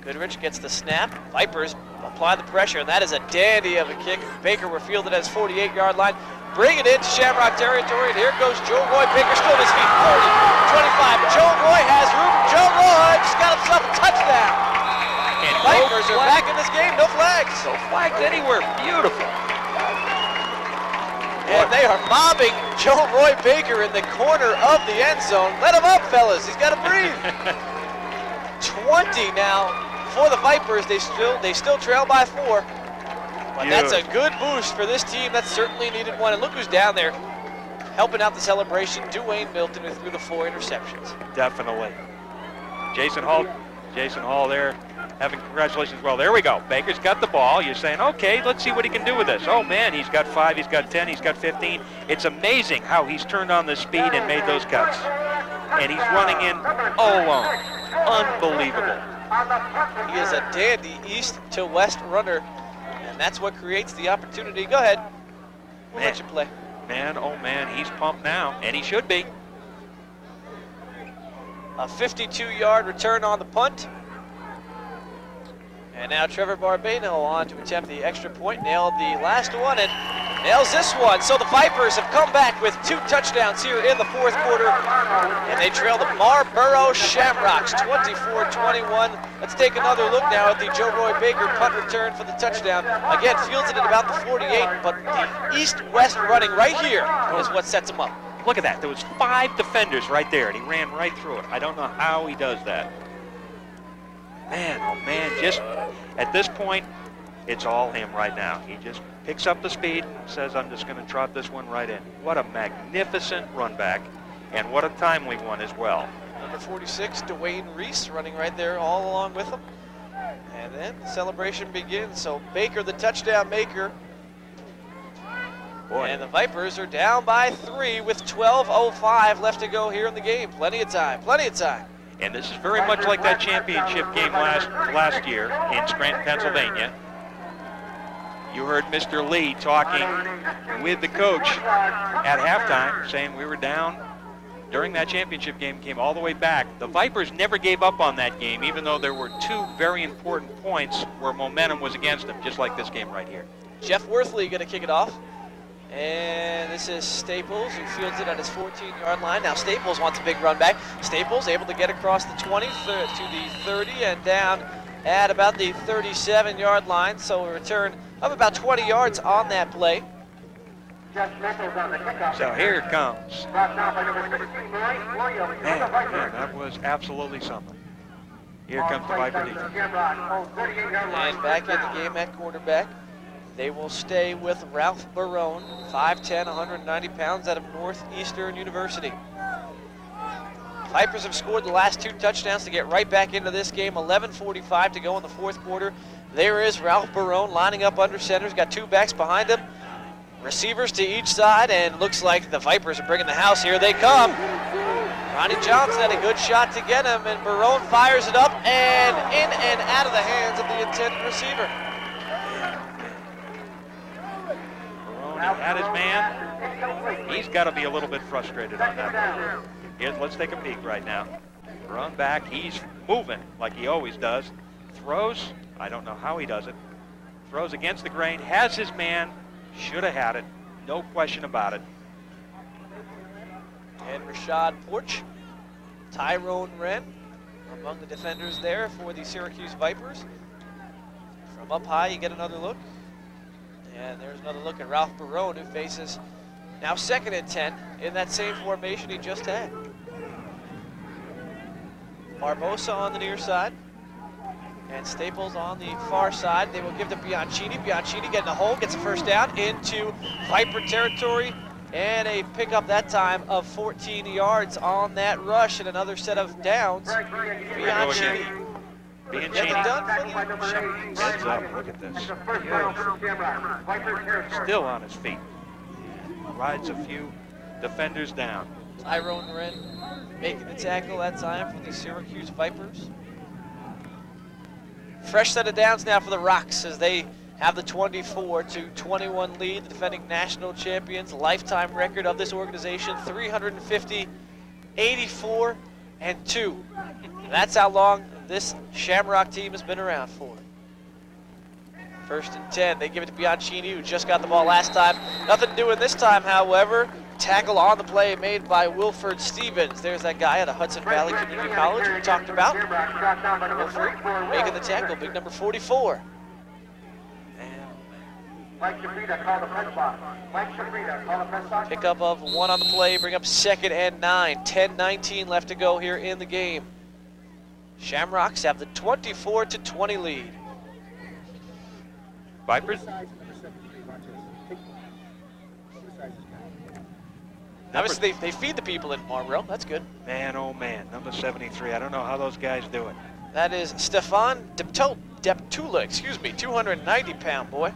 Goodrich gets the snap. Vipers apply the pressure, and that is a dandy of a kick. Baker will field it at his 48-yard line. Bring it into Shamrock territory, and here goes Joe Roy Baker, still on his feet. 40, 25. Joe Roy has room. Joe Roy just got himself a touchdown. And Vipers are back in this game. No flags. No flags anywhere. Beautiful. And they are mobbing Joe Roy Baker in the corner of the end zone. Let him up, fellas. He's got to breathe. 20 now for the Vipers. They still trail by 4. But that's a good boost for this team. That's certainly needed one. And look who's down there helping out the celebration. Dwayne Milton, who threw the 4 interceptions. Definitely. Jason Hall there having congratulations as well. There we go. Baker's got the ball. You're saying, okay, let's see what he can do with this. Oh, man, he's got 5, he's got 10, he's got 15. It's amazing how he's turned on the speed and made those cuts. And he's running in all alone. Unbelievable. He is a dandy east to west runner, and that's what creates the opportunity. Go ahead. We'll let you play. Man, oh, man, he's pumped now, and he should be. A 52-yard return on the punt. And now Trevor Barbano on to attempt the extra point. Nailed the last one and nails this one. So the Vipers have come back with 2 touchdowns here in the 4th quarter. And they trail the Marlboro Shamrocks 24-21. Let's take another look now at the Joe Roy Baker punt return for the touchdown. Again, fields it at about the 48, but the east-west running right here is what sets him up. Look at that. There was 5 defenders right there, and he ran right through it. I don't know how he does that. Man, oh man, just at this point, it's all him right now. He just picks up the speed and says, I'm just going to trot this one right in. What a magnificent run back, and what a timely one as well. Number 46, Dwayne Reese, running right there all along with him. And then the celebration begins. So Baker, the touchdown maker. Boy. And the Vipers are down by 3 with 12:05 left to go here in the game. Plenty of time, plenty of time. And this is very much like that championship game last year in Scranton, Pennsylvania. You heard Mr. Lee talking with the coach at halftime, saying we were down during that championship game, came all the way back. The Vipers never gave up on that game, even though there were 2 very important points where momentum was against them, just like this game right here. Jeff Worthley going to kick it off. And this is Staples, who fields it at his 14-yard line. Now Staples wants a big run back. Staples able to get across the 20 to the 30 and down at about the 37-yard line. So a return of about 20 yards on that play. So here it comes. Man, that was absolutely something. Here comes the Viper defense. And back in the game at quarterback, they will stay with Ralph Barone, 5'10", 190 pounds, out of Northeastern University. Vipers have scored the last 2 touchdowns to get right back into this game. 11:45 to go in the 4th quarter. There is Ralph Barone lining up under center. He's got 2 backs behind him. Receivers to each side, and looks like the Vipers are bringing the house. Here they come. Ronnie Johnson had a good shot to get him, and Barone fires it up and in and out of the hands of the intended receiver. Barone had his man. He's got to be a little bit frustrated on that one. Let's take a peek right now. Run back, he's moving like he always does. Throws, I don't know how he does it. Throws against the grain, has his man, should have had it, no question about it. And Rashad Porch, Tyrone Wren among the defenders there for the Syracuse Vipers. From up high, you get another look. And there's another look at Ralph Barone, who faces now 2nd and 10 in that same formation he just had. Barbosa on the near side, and Staples on the far side. They will give to Bianchini. Bianchini getting a hole, gets a first down into Viper territory, and a pickup that time of 14 yards on that rush, and another set of downs. Bianchini. Bianchini. Heads up, look at this. Still on his feet. Rides a few defenders down. Tyrone Wren making the tackle that time for the Syracuse Vipers. Fresh set of downs now for the Rocks as they have the 24-21 lead. The defending national champions, lifetime record of this organization, 350, 84, and 2. That's how long this Shamrock team has been around for. 1st and 10, they give it to Bianchini, who just got the ball last time. Nothing doing this time, however. Tackle on the play made by Wilford Stevens. There's that guy at a Hudson Valley Community College we talked about. Wilford making the tackle, big number 44. Pickup of 1 on the play, bring up 2nd and 9. 10-19 left to go here in the game. Shamrocks have the 24-20 lead. Vipers. Obviously, they feed the people in Marlboro. That's good. Man, oh man, number 73. I don't know how those guys do it. That is Stefan Deptula, 290-pound boy.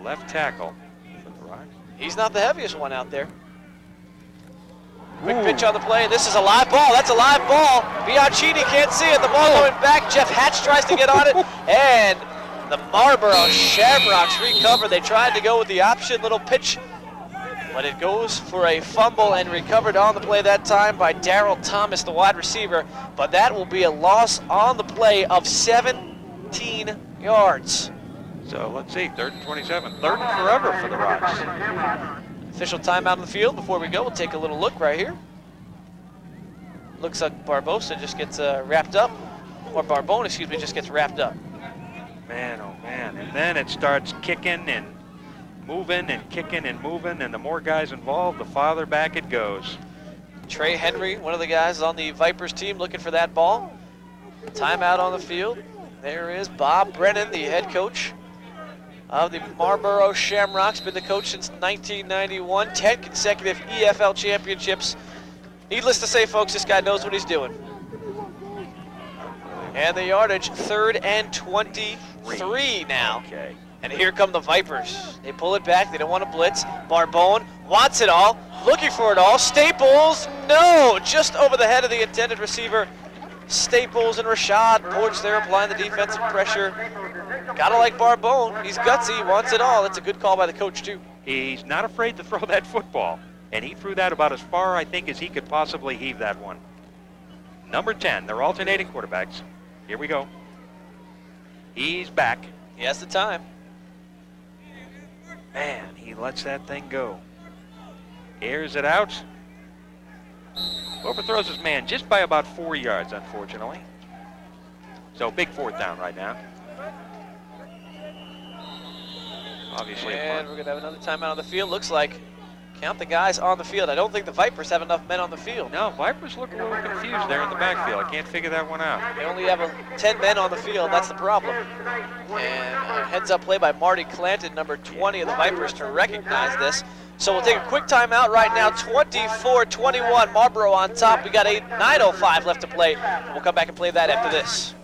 Left tackle for the Rocks. He's not the heaviest one out there. Quick pitch on the play. This is a live ball. That's a live ball. Bianchini can't see it. The ball going back. Jeff Hatch tries to get on it. And the Marlboro Shamrocks recover. They tried to go with the option little pitch, but it goes for a fumble and recovered on the play that time by Darrell Thomas, the wide receiver. But that will be a loss on the play of 17 yards. So let's see, 3rd and 27. 3rd and forever for the Rocks. Official timeout on the field. Before we go, we'll take a little look right here. Looks like Barbosa just gets wrapped up, or Barbone, excuse me, just gets wrapped up. Man, oh man, and then it starts kicking and moving and kicking and moving, and the more guys involved, the farther back it goes. Trey Henry, one of the guys on the Vipers team, looking for that ball. Timeout on the field. There is Bob Brennan, the head coach of the Marlboro Shamrocks, been the coach since 1991, 10 consecutive EFL championships. Needless to say, folks, this guy knows what he's doing. And the yardage, 3rd and 23 now. Okay. And here come the Vipers. They pull it back, they don't want to blitz. Barbone wants it all, looking for it all. Staples, no, just over the head of the intended receiver. Staples and Rashad Porch there applying the defensive pressure. Gotta like Barbone. He's gutsy, he wants it all. That's a good call by the coach, too. He's not afraid to throw that football, and he threw that about as far, I think, as he could possibly heave that one. Number 10, they're alternating quarterbacks. Here we go. He's back. He has the time. Man, he lets that thing go. Airs it out. Overthrows his man just by about 4 yards, unfortunately. So big 4th down right now. Obviously, and we're going to have another timeout on the field. Looks like, count the guys on the field. I don't think the Vipers have enough men on the field. No, Vipers look a little confused there in the backfield. I can't figure that one out. They only have 10 men on the field. That's the problem. And a heads-up play by Marty Clanton, number 20 of the Vipers, to recognize this. So we'll take a quick timeout right now. 24-21, Marlboro on top. We got 9:05 left to play. We'll come back and play that after this.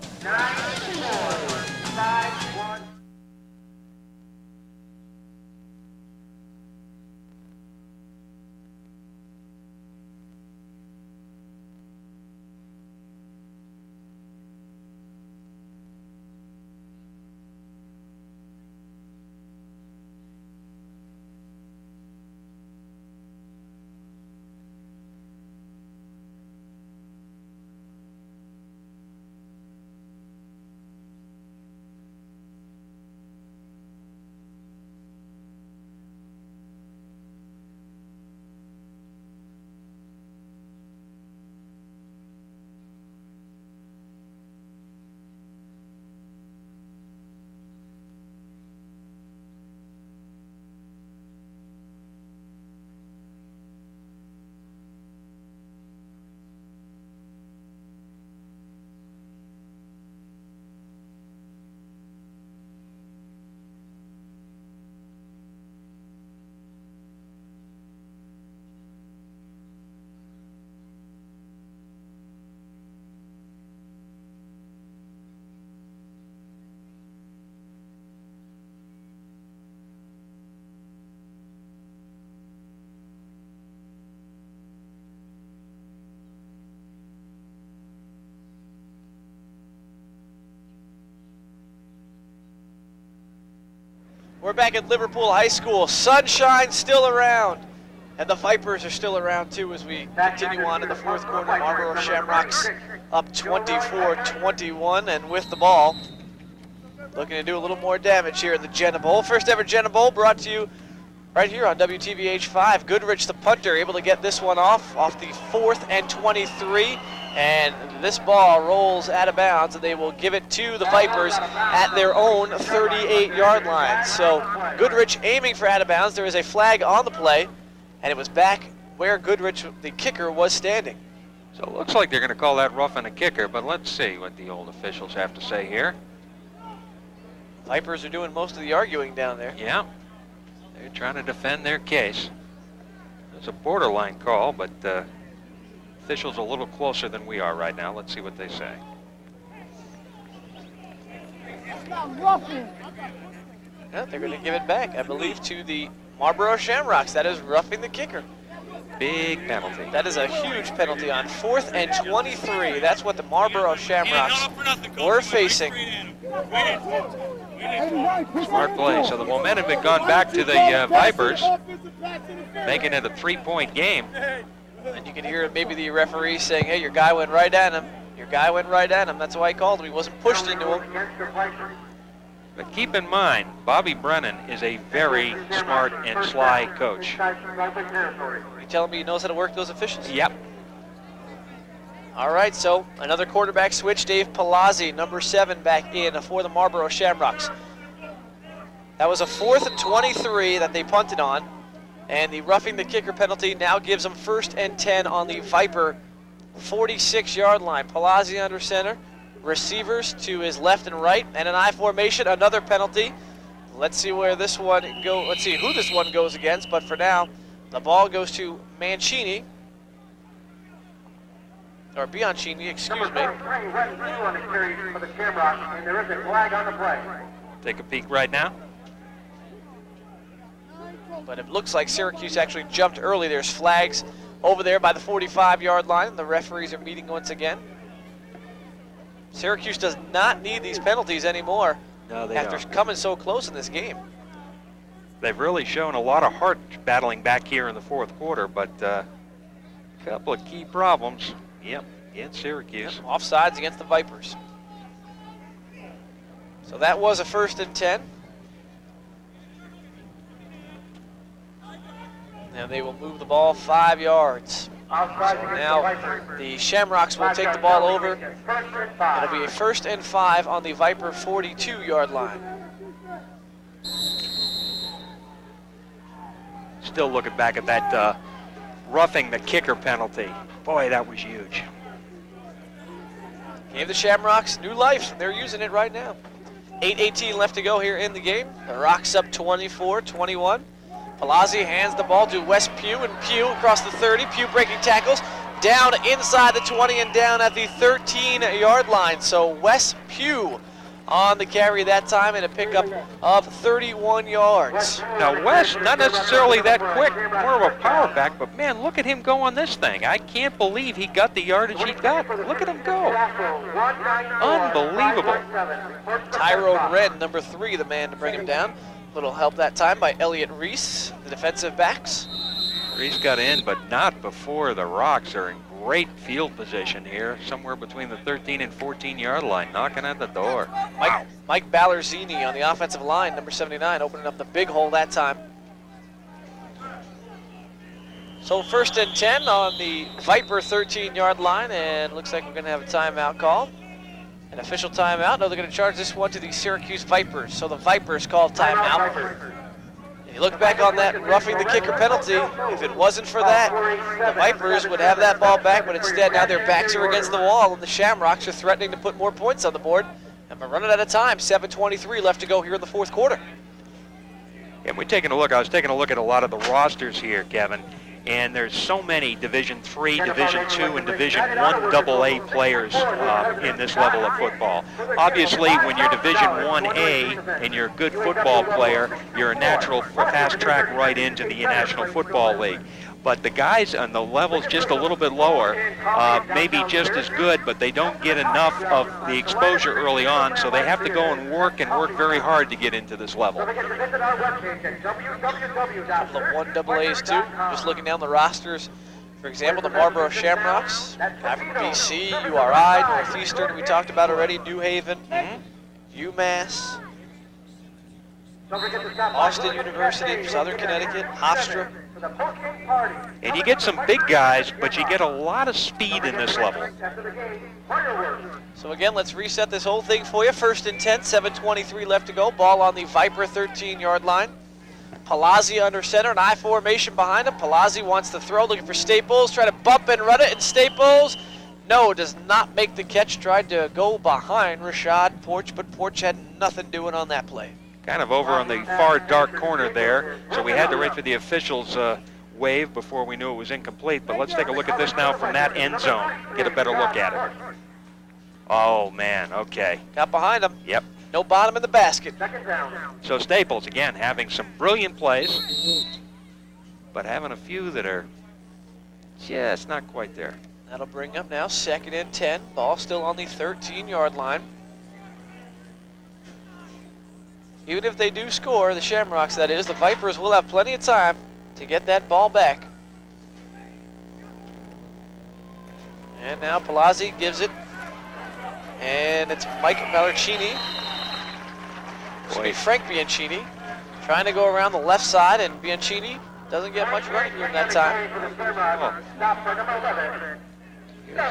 We're back at Liverpool High School. Sunshine still around, and the Vipers are still around too as we continue on in the fourth quarter. Marlboro Shamrocks up 24-21, and with the ball, looking to do a little more damage here in the Jenna Bowl. First ever Jenna Bowl brought to you right here on WTVH 5. Goodrich, the punter, able to get this one off the 4th and 23. And this ball rolls out of bounds, and they will give it to the Vipers at their own 38-yard line. So Goodrich aiming for out of bounds. There is a flag on the play, and it was back where Goodrich, the kicker, was standing. So it looks like they're going to call that roughing a kicker, but let's see what the old officials have to say here. Vipers are doing most of the arguing down there. Yeah, they're trying to defend their case. It's a borderline call, but officials a little closer than we are right now. Let's see what they say. Yeah, they're going to give it back, I believe, to the Marlboro Shamrocks. That is roughing the kicker. Big penalty. That is a huge penalty on 4th and 23. That's what the Marlboro Shamrocks were facing. Smart play. So the momentum had gone back to the Vipers, making it a 3-point game. And you can hear maybe the referee saying, hey, your guy went right at him. Your guy went right at him. That's why he called him. He wasn't pushed into him. But keep in mind, Bobby Brennan is a very smart and sly coach. You telling me he knows how to work those officials? Yep. All right, so another quarterback switch. Dave Palazzi, number 7, back in for the Marlboro Shamrocks. That was a 4th and 23 that they punted on. And the roughing the kicker penalty now gives them 1st and 10 on the Viper 46-yard line. Palazzi under center, receivers to his left and right, and an I formation, another penalty. Let's see where this one goes. Let's see who this one goes against, but for now, the ball goes to Mancini, or Bianchini, excuse me. Take a peek right now. But it looks like Syracuse actually jumped early. There's flags over there by the 45-yard line. The referees are meeting once again. Syracuse does not need these penalties anymore after coming so close in this game. They've really shown a lot of heart battling back here in the fourth quarter, but a couple of key problems. Yep, against Syracuse. Yep, offsides against the Vipers. So that was a 1st and 10. And they will move the ball 5 yards. So now the Shamrocks will take the ball over. It'll be a 1st and 5 on the Viper 42-yard line. Still looking back at that roughing the kicker penalty. Boy, that was huge. Gave the Shamrocks new life. They're using it right now. 8:18 left to go here in the game. The Rocks up 24-21. Palazzi hands the ball to Wes Pugh, and Pugh across the 30. Pugh breaking tackles, down inside the 20 and down at the 13-yard line. So Wes Pugh on the carry that time and a pickup of 31 yards. Now Wes, not necessarily that quick, more of a power back, but man, look at him go on this thing. I can't believe he got the yardage he got. Look at him go. Unbelievable. Tyrone Red, number 3, the man to bring him down. Little help that time by Elliott Reese, the defensive backs. Reese got in, but not before the Rocks are in great field position here, somewhere between the 13 and 14-yard line, knocking at the door. Mike Ballerzini on the offensive line, number 79, opening up the big hole that time. So 1st and 10 on the Viper 13-yard line, and looks like we're going to have a timeout call. An official timeout. No, they're going to charge this one to the Syracuse Vipers. So the Vipers call timeout. And you look back on that roughing the kicker penalty. If it wasn't for that, the Vipers would have that ball back, but instead now their backs are against the wall, and the Shamrocks are threatening to put more points on the board. And we're running out of time. 7:23 left to go here in the 4th quarter. And we're taking a look. I was taking a look at a lot of the rosters here, Kevin. And there's so many Division III, Division II, and Division I AA players in this level of football. Obviously, when you're Division IA and you're a good football player, you're a natural fast track right into the National Football League. But the guys on the levels just a little bit lower, maybe just as good, but they don't get enough of the exposure early on, so they have to go and work very hard to get into this level. The 1AAs too, just looking down the rosters. For example, the Marlboro Shamrocks, from BC, URI, Northeastern, we talked about already, New Haven, UMass, Austin University, Southern Connecticut, Hofstra. And you get some big guys, but you get a lot of speed in this level. So again, let's reset this whole thing for you. 1st and 10, 7:23 left to go. Ball on the Viper 13-yard line. Palazzi under center, an I formation behind him. Palazzi wants to throw, looking for Staples, try to bump and run it, and Staples, no, does not make the catch. Tried to go behind Rashad Porch, but Porch had nothing doing on that play. Kind of over on the far dark corner there, so we had to wait for the officials' wave before we knew it was incomplete. But let's take a look at this now from that end zone, get a better look at it. Oh, man, okay. Got behind him. Yep. No bottom in the basket. So Staples, again, having some brilliant plays, but having a few that are just not quite there. That'll bring up now 2nd and 10. Ball still on the 13-yard line. Even if they do score, the Shamrocks that is, the Vipers will have plenty of time to get that ball back. And now Palazzi gives it. And it's Mike Ballerzini. This will be Frank Bianchini trying to go around the left side, and Bianchini doesn't get much running room that time.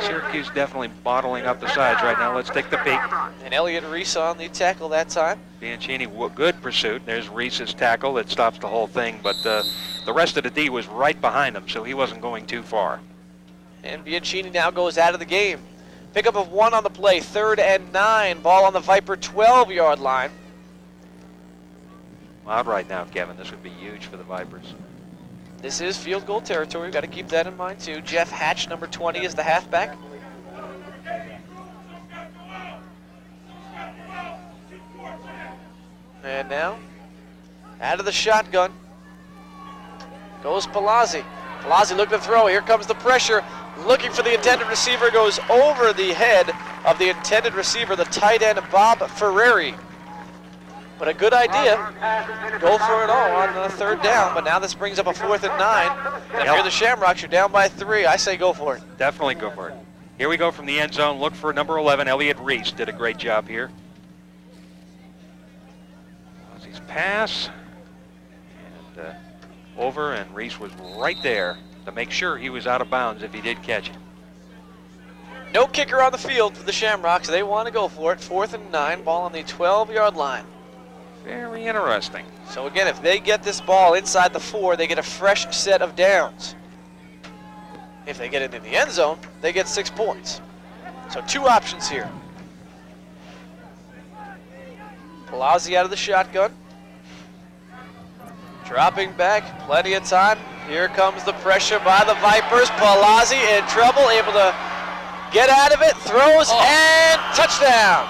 Syracuse definitely bottling up the sides right now. Let's take the peek. And Elliott Reese on the tackle that time. Bianchini, good pursuit. There's Reese's tackle that stops the whole thing, but the rest of the D was right behind him, so he wasn't going too far. And Bianchini now goes out of the game. Pickup of 1 on the play, 3rd and 9. Ball on the Viper 12-yard line. Out right now, Kevin. This would be huge for the Vipers. This is field goal territory. We've got to keep that in mind, too. Jeff Hatch, number 20, is the halfback. And now, out of the shotgun, goes Palazzi. Palazzi looking to throw. Here comes the pressure. Looking for the intended receiver. Goes over the head of the intended receiver, the tight end, Bob Ferreri. But a good idea. Go for it all on the 3rd down. But now this brings up a 4th and 9. And if you're the Shamrocks, you're down by 3. I say go for it. Definitely go for it. Here we go from the end zone. Look for number 11, Elliott Reese. Did a great job here. His pass. And over, and Reese was right there to make sure he was out of bounds if he did catch it. No kicker on the field for the Shamrocks. They want to go for it. 4th and 9. Ball on the 12-yard line. Very interesting. So again, if they get this ball inside the 4, they get a fresh set of downs. If they get it in the end zone, they get 6 points. So 2 options here. Palazzi out of the shotgun. Dropping back, plenty of time. Here comes the pressure by the Vipers. Palazzi in trouble, able to get out of it, throws, and touchdown.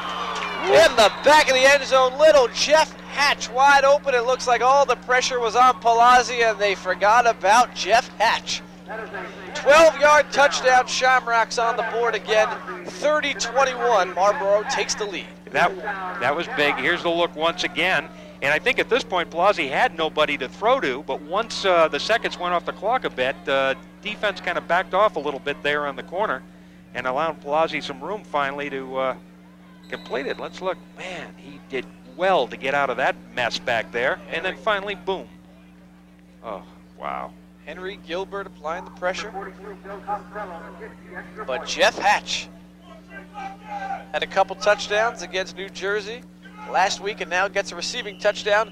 In the back of the end zone, little Jeff Hatch wide open. It looks like all the pressure was on Palazzi, and they forgot about Jeff Hatch. 12-yard touchdown, Shamrocks on the board again. 30-21, Marlboro takes the lead. That was big. Here's the look once again. And I think at this point, Palazzi had nobody to throw to, but once the seconds went off the clock a bit, defense kind of backed off a little bit there on the corner and allowed Palazzi some room finally to complete it. Let's look. Man, he did well to get out of that mess back there. And then finally, boom. Oh, wow. Henry Gilbert applying the pressure. But Jeff Hatch had a couple touchdowns against New Jersey last week and now gets a receiving touchdown.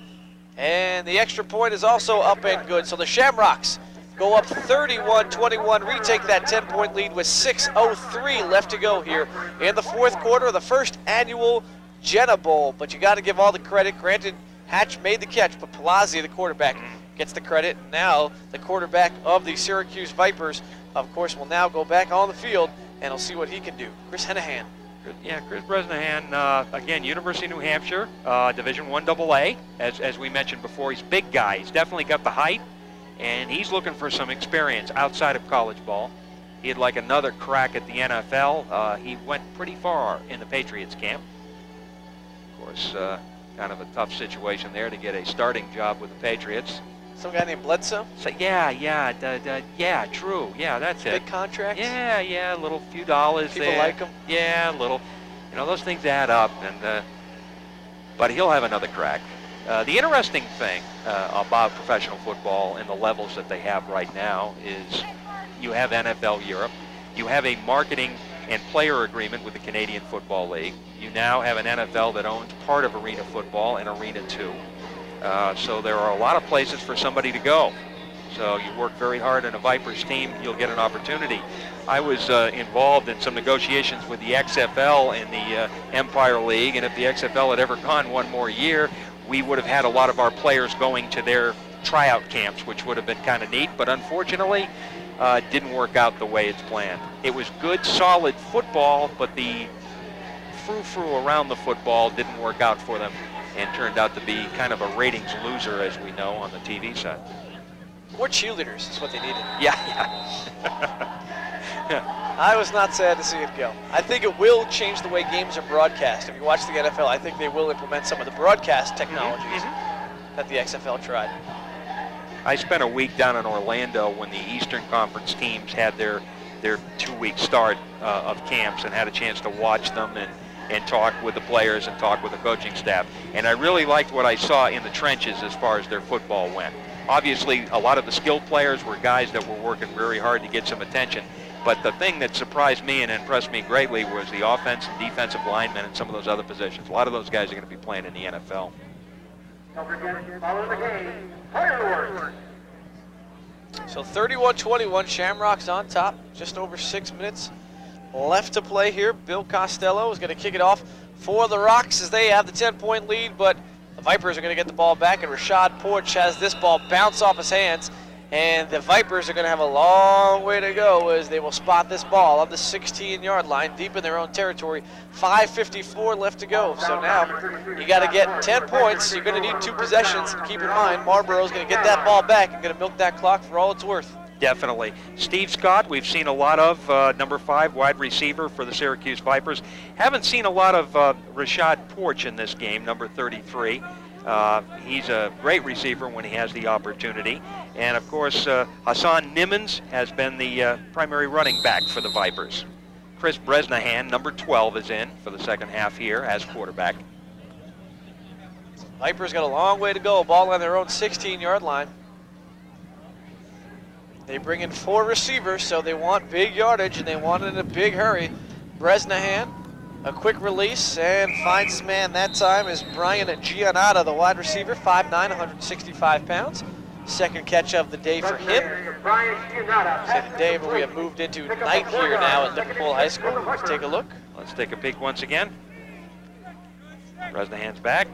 And the extra point is also up and good. So the Shamrocks go up 31-21, retake that 10-point lead with 6:03 left to go here in the fourth quarter of the first annual Jenna Bowl. But you got to give all the credit. Granted, Hatch made the catch, but Palazzi, the quarterback, gets the credit. Now the quarterback of the Syracuse Vipers, of course, will now go back on the field and we'll see what he can do. Chris Hennahan. Yeah, Chris Bresnahan, again, University of New Hampshire, Division I AA. As we mentioned before, he's a big guy. He's definitely got the height, and he's looking for some experience outside of college ball. He'd like another crack at the NFL. He went pretty far in the Patriots camp. Of course, kind of a tough situation there to get a starting job with the Patriots. Some guy named Bledsoe? So, yeah, true. Yeah, that's it. Big contract? Yeah, a little few dollars People there. like him? Yeah, a little. You know, those things add up, and but he'll have another crack. The interesting thing about professional football and the levels that they have right now is you have NFL Europe, you have a marketing and player agreement with the Canadian Football League. You now have an NFL that owns part of Arena Football and Arena 2. So there are a lot of places for somebody to go. So you work very hard on a Vipers team, you'll get an opportunity. I was involved in some negotiations with the XFL and the Empire League, and if the XFL had ever gone one more year, we would have had a lot of our players going to their tryout camps, which would have been kind of neat, but unfortunately, it didn't work out the way it's planned. It was good, solid football, but the frou-frou around the football didn't work out for them and turned out to be kind of a ratings loser, as we know, on the TV side. More cheerleaders is what they needed. Yeah. I was not sad to see it go. I think it will change the way games are broadcast. If you watch the NFL, I think they will implement some of the broadcast technologies that the XFL tried. I spent a week down in Orlando when the Eastern Conference teams had their 2-week start of camps, and had a chance to watch them and talk with the players and talk with the coaching staff. And I really liked what I saw in the trenches as far as their football went. Obviously, a lot of the skilled players were guys that were working very hard to get some attention. But the thing that surprised me and impressed me greatly was the offense and defensive linemen and some of those other positions. A lot of those guys are going to be playing in the NFL. So 31-21, Shamrocks on top. Just over 6 minutes left to play here. Bill Costello is going to kick it off for the Rocks as they have the 10-point lead, but the Vipers are going to get the ball back, and Rashad Porch has this ball bounce off his hands, and the Vipers are going to have a long way to go as they will spot this ball on the 16-yard line deep in their own territory. 5:54 left to go. So now you got to get 10 points. You're going to need 2 possessions. Keep in mind, Marlboro's going to get that ball back and going to milk that clock for all it's worth. Definitely. Steve Scott, we've seen a lot of, number 5 wide receiver for the Syracuse Vipers. Haven't seen a lot of Rashad Porch in this game, number 33. He's a great receiver when he has the opportunity. And of course, Hassan Nimmons has been the primary running back for the Vipers. Chris Bresnahan, number 12, is in for the second half here as quarterback. Vipers got a long way to go. Ball on their own 16-yard line. They bring in 4 receivers, so they want big yardage, and they want it in a big hurry. Bresnahan, a quick release, and finds his man that time is Brian Giannotta, the wide receiver, 5'9", 165 pounds. Second catch of the day for him. Say the day, but we have moved into night here now at Liverpool High School. Let's take a look. Let's take a peek once again. Bresnahan's back.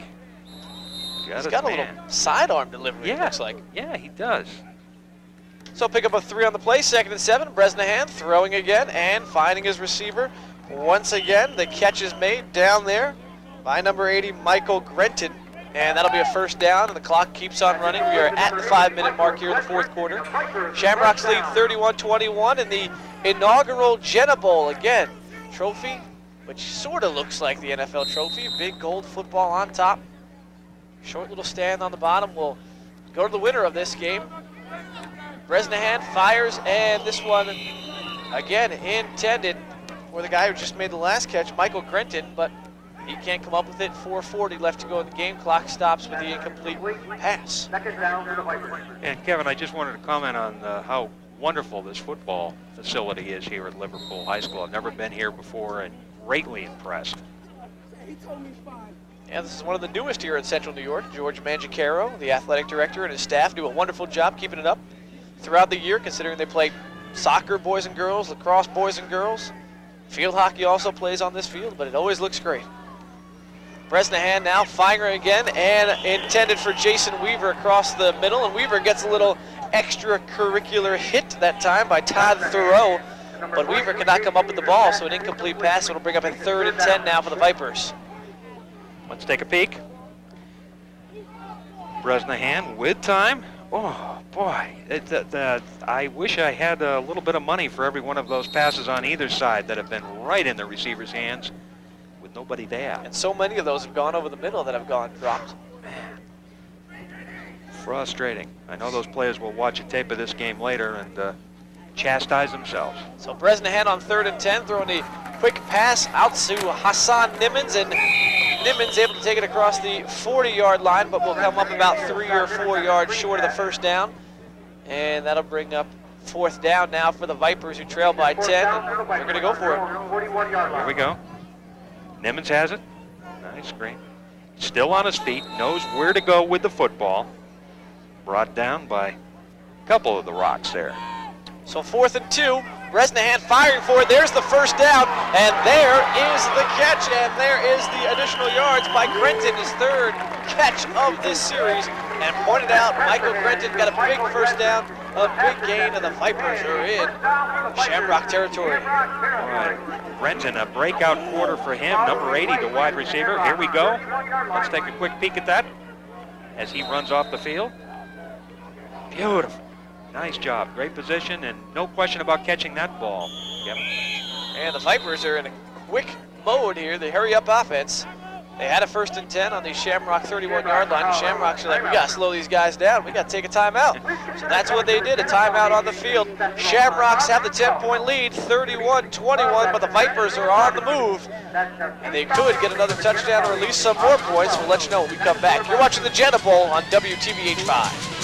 He's got a little sidearm delivery, it looks like. Yeah, he does. So pick up a 3 on the play, 2nd and 7. Bresnahan throwing again and finding his receiver. Once again, the catch is made down there by number 80, Michael Grenton. And that'll be a first down, and the clock keeps on running. We are at the 5-minute mark here in the 4th quarter. Shamrocks lead 31-21 in the inaugural Jenna Bowl. Again, trophy, which sort of looks like the NFL trophy. Big gold football on top. Short little stand on the bottom will go to the winner of this game. Bresnahan fires, and this one, again, intended for the guy who just made the last catch, Michael Grenton, but he can't come up with it. 4:40 left to go in the game. Clock stops with the incomplete pass. And Kevin, I just wanted to comment on how wonderful this football facility is here at Liverpool High School. I've never been here before and greatly impressed. Yeah, this is one of the newest here in Central New York. George Mangicaro, the athletic director, and his staff do a wonderful job keeping it up throughout the year, considering they play soccer boys and girls, lacrosse boys and girls. Field hockey also plays on this field, but it always looks great. Bresnahan now firing again, and intended for Jason Weaver across the middle, and Weaver gets a little extracurricular hit that time by Todd Thoreau, but Weaver cannot come up with the ball, so an incomplete pass will bring up a 3rd and 10 now for the Vipers. Let's take a peek. Bresnahan with time. Oh, boy. I wish I had a little bit of money for every one of those passes on either side that have been right in the receiver's hands with nobody there. And so many of those have gone over the middle that have gone dropped. Frustrating. I know those players will watch a tape of this game later and chastise themselves. So Bresnahan on 3rd and 10, throwing a quick pass out to Hassan Nimmons, and Nimmons able to take it across the 40-yard line, but will come up about 3 or 4 yards short of the first down. And that'll bring up 4th down now for the Vipers, who trail by 10. And they're going to go for it. Here we go. Nimmons has it. Nice screen. Still on his feet, knows where to go with the football. Brought down by a couple of the rocks there. So 4th and 2. Bresnahan firing for it. There's the first down, and there is the catch, and there is the additional yards by Grenton, his 3rd catch of this series. And pointed out, Michael Grenton got a big first down, a big gain, and the Vipers are in Shamrock territory. All right. Grenton, a breakout quarter for him, number 80, the wide receiver. Here we go. Let's take a quick peek at that as he runs off the field. Beautiful. Nice job. Great position, and no question about catching that ball. Yep. And the Vipers are in a quick mode here. The hurry-up offense. They had a 1st and 10 on the Shamrock 31-yard line. The Shamrocks are like, we got to slow these guys down. We got to take a timeout. So that's what they did, a timeout on the field. Shamrocks have the 10-point lead, 31-21, but the Vipers are on the move. And they could get another touchdown or at least some more points. We'll let you know when we come back. You're watching the Jenna Bowl on WTVH 5.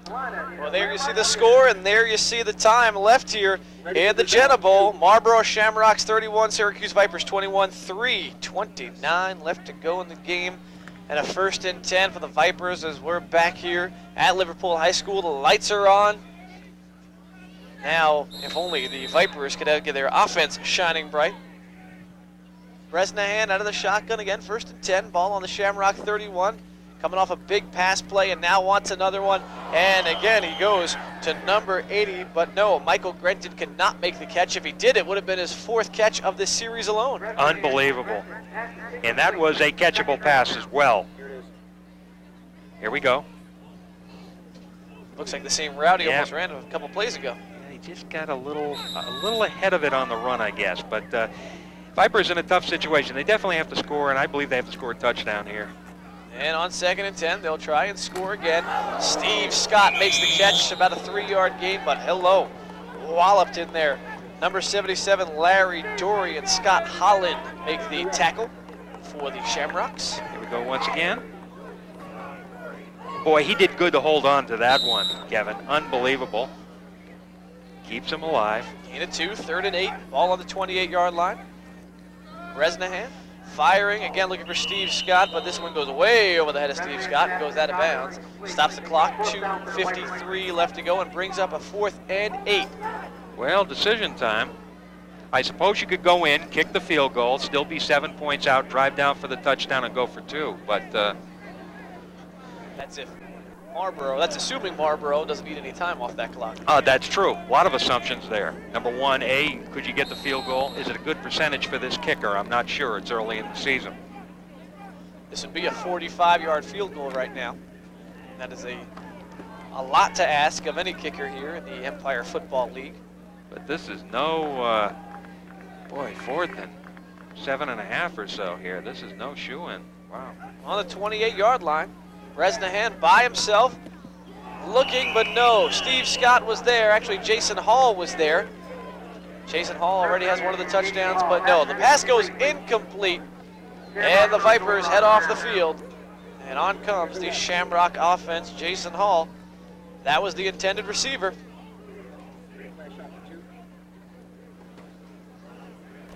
Well, there you see the score, and there you see the time left here in the Jenna Bowl. Marlboro Shamrocks 31, Syracuse Vipers 21, 3:29 left to go in the game. And a 1st and 10 for the Vipers as we're back here at Liverpool High School. The lights are on. Now, if only the Vipers could get their offense shining bright. Bresnahan out of the shotgun again, 1st and 10, ball on the Shamrock 31. Coming off a big pass play and now wants another one. And again, he goes to number 80, but no, Michael Grenton could not make the catch. If he did, it would have been his 4th catch of this series alone. Unbelievable. And that was a catchable pass as well. Here we go. Looks like the same route he almost ran a couple plays ago. Yeah, he just got a little ahead of it on the run, I guess. But Vipers in a tough situation. They definitely have to score, and I believe they have to score a touchdown here. And on 2nd and 10, they'll try and score again. Steve Scott makes the catch, about a 3-yard gain, but hello, walloped in there. Number 77, Larry Dory, and Scott Holland make the tackle for the Shamrocks. Here we go once again. Boy, he did good to hold on to that one, Kevin. Unbelievable. Keeps him alive. Gain of 2, 3rd and 8, ball on the 28-yard line. Bresnahan firing, again looking for Steve Scott, but this one goes way over the head of Steve Scott and goes out of bounds. Stops the clock, 2:53 left to go, and brings up a 4th and 8. Well, decision time. I suppose you could go in, kick the field goal, still be 7 points out, drive down for the touchdown and go for 2, but that's if Marlboro, that's assuming Marlboro doesn't need any time off that clock. That's true. A lot of assumptions there. Number one, could you get the field goal? Is it a good percentage for this kicker? I'm not sure. It's early in the season. This would be a 45-yard field goal right now. That is a lot to ask of any kicker here in the Empire Football League. But this is no, 4th and 7.5 or so here. This is no shoo-in. Wow. On the 28-yard line, Bresnahan by himself, looking, but no. Steve Scott was there. Actually, Jason Hall was there. Jason Hall already has one of the touchdowns, but no. The pass goes incomplete, and the Vipers head off the field. And on comes the Shamrock offense, Jason Hall. That was the intended receiver.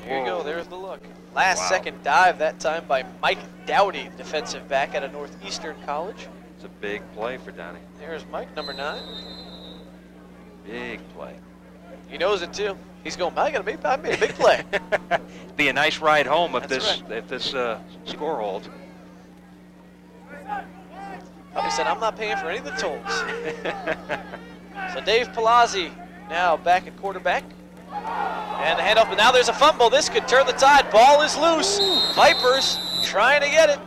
Here you go, there's the look. Last second dive that time by Mike Dowdy, defensive back out of Northeastern College. It's a big play for Donnie. There's Mike, number 9. Big play. He knows it too. He's going, I made a big play. Be a nice ride home if That's this score holds. He said, I'm not paying for any of the tolls. So Dave Palazzi now back at quarterback. And the handoff, but now there's a fumble. This could turn the tide. Ball is loose. Vipers trying to get it.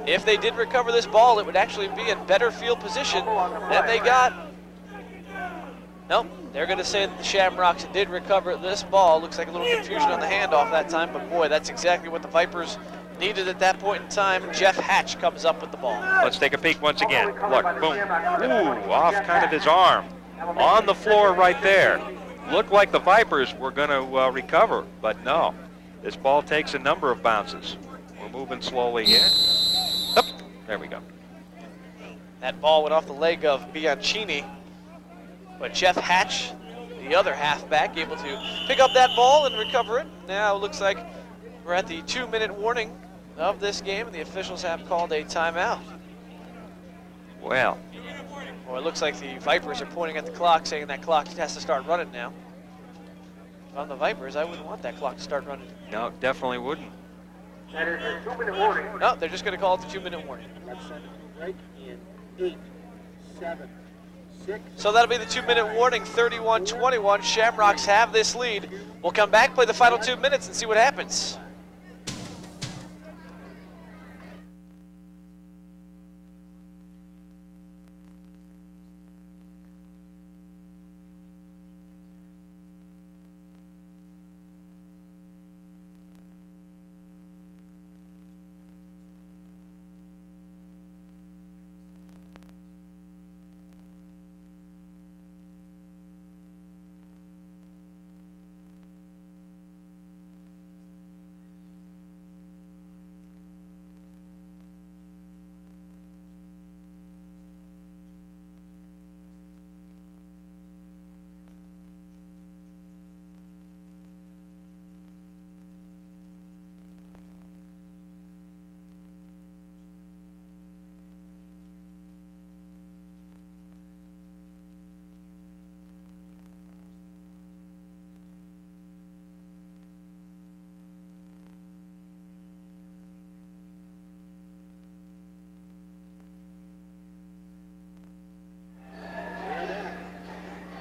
If they did recover this ball, it would actually be in better field position than they got. Nope, they're going to say that the Shamrocks did recover this ball. Looks like a little confusion on the handoff that time, but boy, that's exactly what the Vipers needed at that point in time. Jeff Hatch comes up with the ball. Let's take a peek once again. Look, boom. Ooh, off kind of his arm. On the floor right there. Looked like the Vipers were going to recover, but no. This ball takes a number of bounces. We're moving slowly here. Up. There we go. That ball went off the leg of Bianchini, but Jeff Hatch, the other halfback, able to pick up that ball and recover it. Now it looks like we're at the 2-minute warning of this game, and the officials have called a timeout. Well. Or it looks like the Vipers are pointing at the clock, saying that clock has to start running now. If I'm the Vipers, I wouldn't want that clock to start running. No, definitely wouldn't. That is a 2-minute warning. No, they're just going to call it the 2-minute warning. Right in 8, 7, 6. So that'll be the 2-minute warning, 31-21. Shamrocks have this lead. We'll come back, play the final 2 minutes, and see what happens.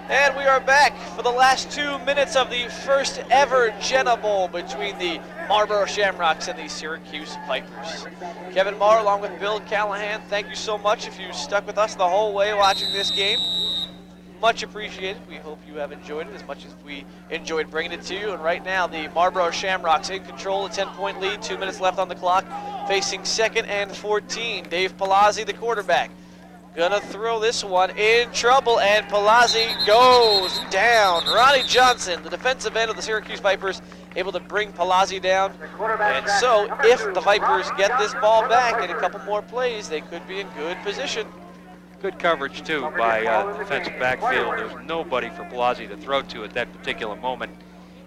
And we are back for the last 2 minutes of the first ever Jenna Bowl between the Marlboro Shamrocks and the Syracuse Vipers. Kevin Marr along with Bill Callahan, thank you so much if you stuck with us the whole way watching this game. Much appreciated. We hope you have enjoyed it as much as we enjoyed bringing it to you. And right now, the Marlboro Shamrocks in control, a 10-point lead, 2 minutes left on the clock, facing 2nd and 14. Dave Palazzi, the quarterback, gonna throw this one in trouble, and Palazzi goes down. Ronnie Johnson, the defensive end of the Syracuse Vipers, able to bring Palazzi down. And so, if the Vipers get this ball back in a couple more plays, they could be in good position. Good coverage, too, by defensive backfield. There's nobody for Palazzi to throw to at that particular moment.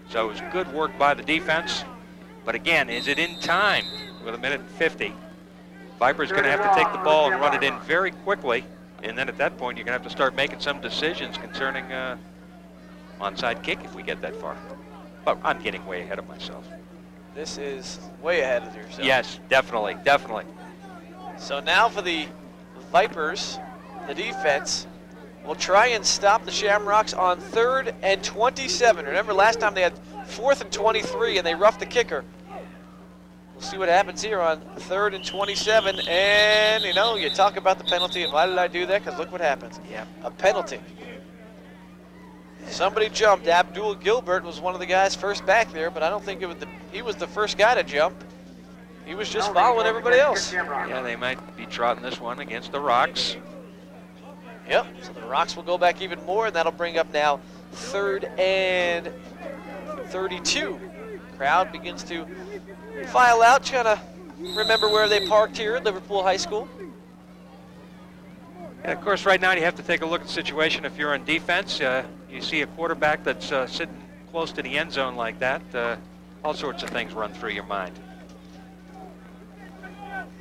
So it was good work by the defense. But again, is it in time with 1:50? Vipers going to have to take the ball and run it in very quickly. And then at that point, you're going to have to start making some decisions concerning onside kick if we get that far. But I'm getting way ahead of myself. This is way ahead of yourself. Yes, definitely, definitely. So now for the Vipers, the defense will try and stop the Shamrocks on 3rd and 27. Remember last time they had 4th and 23 and they roughed the kicker. We'll see what happens here on 3rd and 27. And, you know, you talk about the penalty, and why did I do that? Because look what happens. Yeah. A penalty. Somebody jumped. Abdul Gilbert was one of the guys first back there, but I don't think he was the first guy to jump. He was just following everybody else. Yeah, they might be trotting this one against the Rocks. Yep, so the Rocks will go back even more, and that'll bring up now 3rd and 32. Crowd begins to file out, trying to remember where they parked here at Liverpool High School. And of course, right now you have to take a look at the situation. If you're on defense, you see a quarterback that's sitting close to the end zone like that, all sorts of things run through your mind.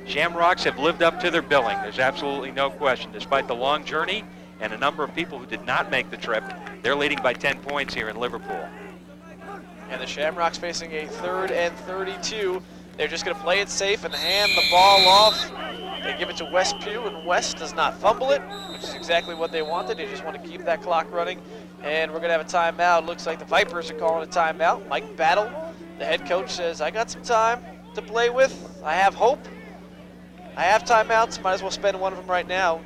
Shamrocks have lived up to their billing. There's absolutely no question. Despite the long journey and a number of people who did not make the trip, they're leading by 10 points here in Liverpool. And the Shamrocks facing a 3rd and 32. They're just going to play it safe and hand the ball off. They give it to Wes Pugh, and Wes does not fumble it, which is exactly what they wanted. They just want to keep that clock running. And we're going to have a timeout. Looks like the Vipers are calling a timeout. Mike Battle, the head coach, says, I got some time to play with. I have hope. I have timeouts. Might as well spend one of them right now.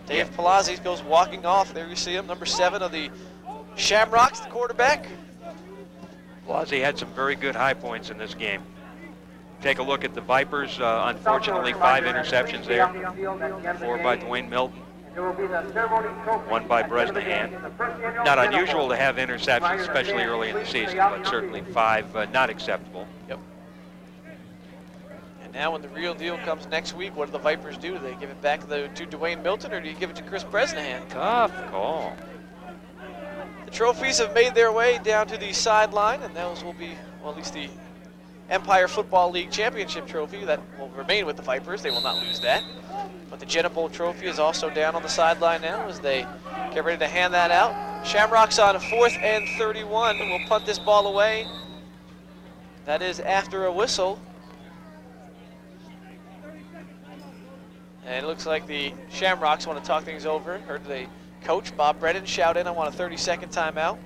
Dave Palazzi goes walking off. There you see him, number 7 of the Shamrocks, the quarterback. Palazzi had some very good high points in this game. Take a look at the Vipers. Unfortunately, 5 interceptions there. 4 by Dwayne Milton. 1 by Bresnahan. Not unusual to have interceptions, especially early in the season, but certainly 5 not acceptable. Yep. And now when the real deal comes next week, what do the Vipers do? Do they give it back to Dwayne Milton, or do you give it to Chris Bresnahan? Tough call. The trophies have made their way down to the sideline, and those will be, well, at least the Empire Football League Championship trophy that will remain with the Vipers. They will not lose that. But the Jenna Bowl trophy is also down on the sideline now as they get ready to hand that out. Shamrocks on 4th and 31 will punt this ball away. That is after a whistle. And it looks like the Shamrocks want to talk things over. Heard the coach, Bob Brennan, shout in, I want a 30-second timeout.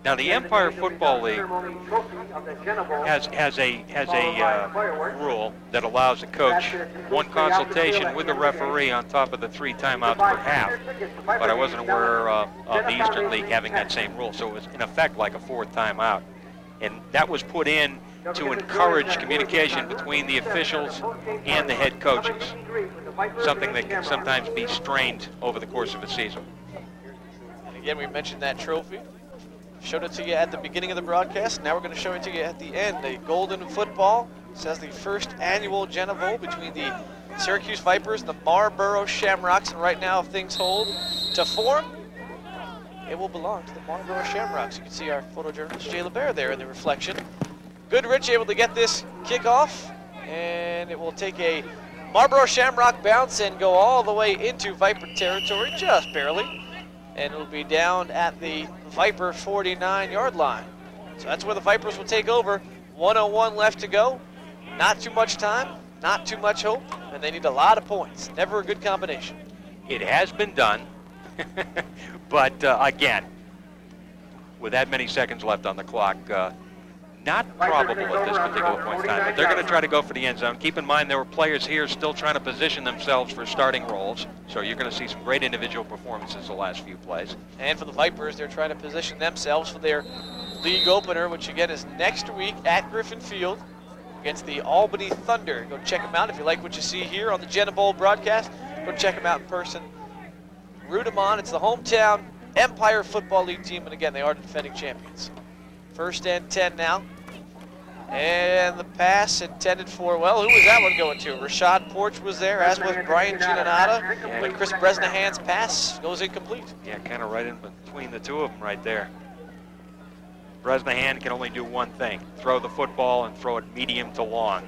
Now the Empire Football League has a rule that allows the coach one consultation with the referee on top of the 3 timeouts per half. But I wasn't aware of the Eastern League having that same rule, so it was in effect like a 4th timeout. And that was put in to encourage communication between the officials and the head coaches, something that can sometimes be strained over the course of a season. And again, we mentioned that trophy. Showed it to you at the beginning of the broadcast. Now we're going to show it to you at the end. A golden football. It says the first annual Jenna Bowl between the Syracuse Vipers and the Marlboro Shamrocks. And right now, if things hold to form, it will belong to the Marlboro Shamrocks. You can see our photojournalist Jay LeBaire there in the reflection. Goodrich able to get this kickoff, and it will take a Marlboro Shamrock bounce and go all the way into Viper territory, just barely. And it'll be down at the Viper 49-yard line. So that's where the Vipers will take over. 1:01 left to go. Not too much time, not too much hope, and they need a lot of points. Never a good combination. It has been done, but again, with that many seconds left on the clock, not probable at this particular point in time, but they're going to try to go for the end zone. Keep in mind there were players here still trying to position themselves for starting roles, so you're going to see some great individual performances the last few plays. And for the Vipers, they're trying to position themselves for their league opener, which again is next week at Griffin Field against the Albany Thunder. Go check them out if you like what you see here on the Jenna Bowl broadcast. Go check them out in person. Root them on. It's the hometown Empire Football League team, and again, they are the defending champions. 1st and 10 now. And the pass intended for, well, who was that one going to? Rashad Porch was there, as was Brian Giannata, but Chris Bresnahan's pass goes incomplete. Yeah, kind of right in between the two of them right there. Bresnahan can only do one thing, throw the football and throw it medium to long.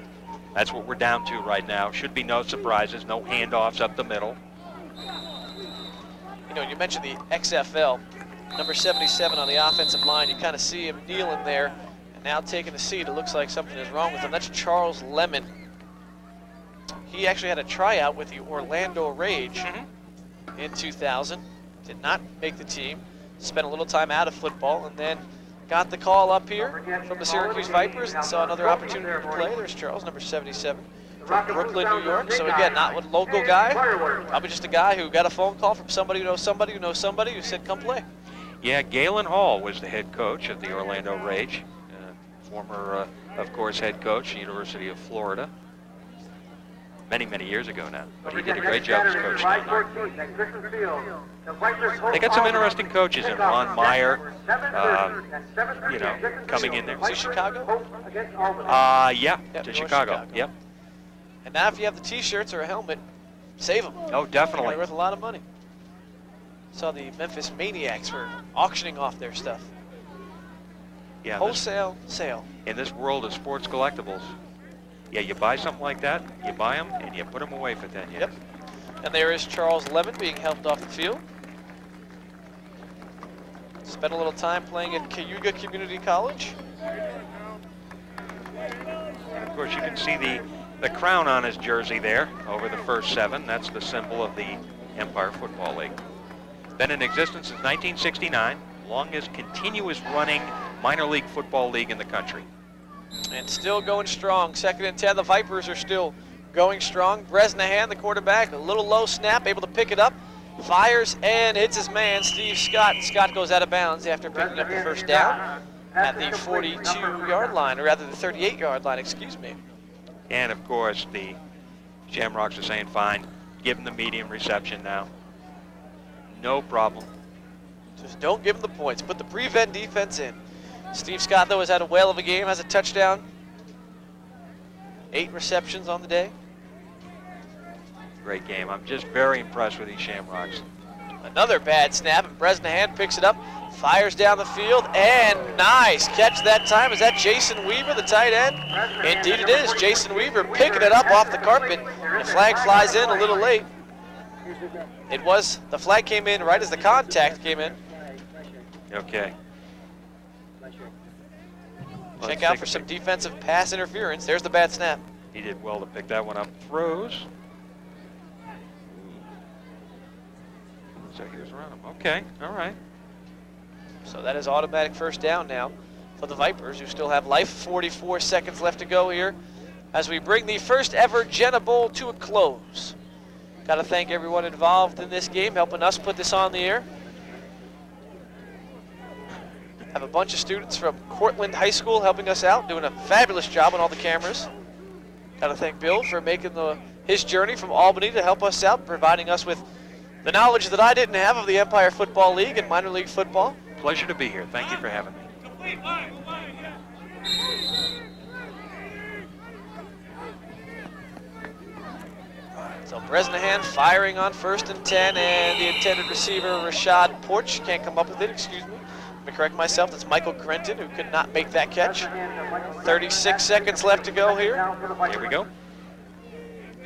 That's what we're down to right now. Should be no surprises, no handoffs up the middle. You know, you mentioned the XFL, number 77 on the offensive line. You kind of see him kneeling there and now taking a seat. It looks like something is wrong with him. That's Charles Lemon. He actually had a tryout with the Orlando Rage in 2000. Did not make the team. Spent a little time out of football and then got the call up here from the Syracuse Vipers and saw another opportunity to play. There's Charles, number 77. From Brooklyn, New York. So again, not a local guy, probably just a guy who got a phone call from somebody who knows somebody who knows somebody who said, come play. Yeah, Galen Hall was the head coach of the Orlando Rage. Former, of course, head coach, University of Florida. Many, many years ago now. But he did a great job as coach down there. They got some interesting coaches in Ron Meyer, you know, coming in there. Is he Chicago? Yeah, Yep, to Chicago. Yep. And now if you have the T-shirts or a helmet, save them. Oh, definitely. They're worth a lot of money. Saw the Memphis Maniacs were auctioning off their stuff. Yeah. Wholesale sale. In this world of sports collectibles, yeah, you buy something like that, you buy them, and you put them away for 10 years. Yep. And there is Charles Lemon being helped off the field. Spent a little time playing at Cayuga Community College. And of course, you can see the crown on his jersey there over the first 7. That's the symbol of the Empire Football League. Been in existence since 1969, longest continuous running minor league football league in the country. And still going strong. 2nd and 10. The Vipers are still going strong. Bresnahan, the quarterback, a little low snap, able to pick it up. Fires and hits his man, Steve Scott. Scott goes out of bounds after picking up the first down at the 42-yard line, or rather the 38-yard line, excuse me. And of course, the Shamrocks are saying, fine, give him the medium reception now. No problem. Just don't give him the points. Put the prevent defense in. Steve Scott, though, has had a whale of a game, has a touchdown. 8 receptions on the day. Great game. I'm just very impressed with these Shamrocks. Another bad snap, and Bresnahan picks it up, fires down the field, and nice catch that time. Is that Jason Weaver, the tight end? Indeed it is. Jason Weaver picking it up off the carpet. The flag flies in a little late. It was, the flag came in right as the contact came in. Okay. Check out for some defensive pass interference. There's the bad snap. He did well to pick that one up. Throws. So he was around him. Okay, all right. So that is automatic first down now for the Vipers, who still have life. 44 seconds left to go here as we bring the first ever Jenna Bowl to a close. Got to thank everyone involved in this game, helping us put this on the air. Have a bunch of students from Cortland High School helping us out, doing a fabulous job on all the cameras. Got to thank Bill for making his journey from Albany to help us out, providing us with the knowledge that I didn't have of the Empire Football League and minor league football. Pleasure to be here. Thank you for having me. So Bresnahan firing on 1st and 10, and the intended receiver, Rashad Porch, can't come up with it, excuse me. Let me correct myself, that's Michael Grenton, who could not make that catch. 36 seconds left to go here. Here we go.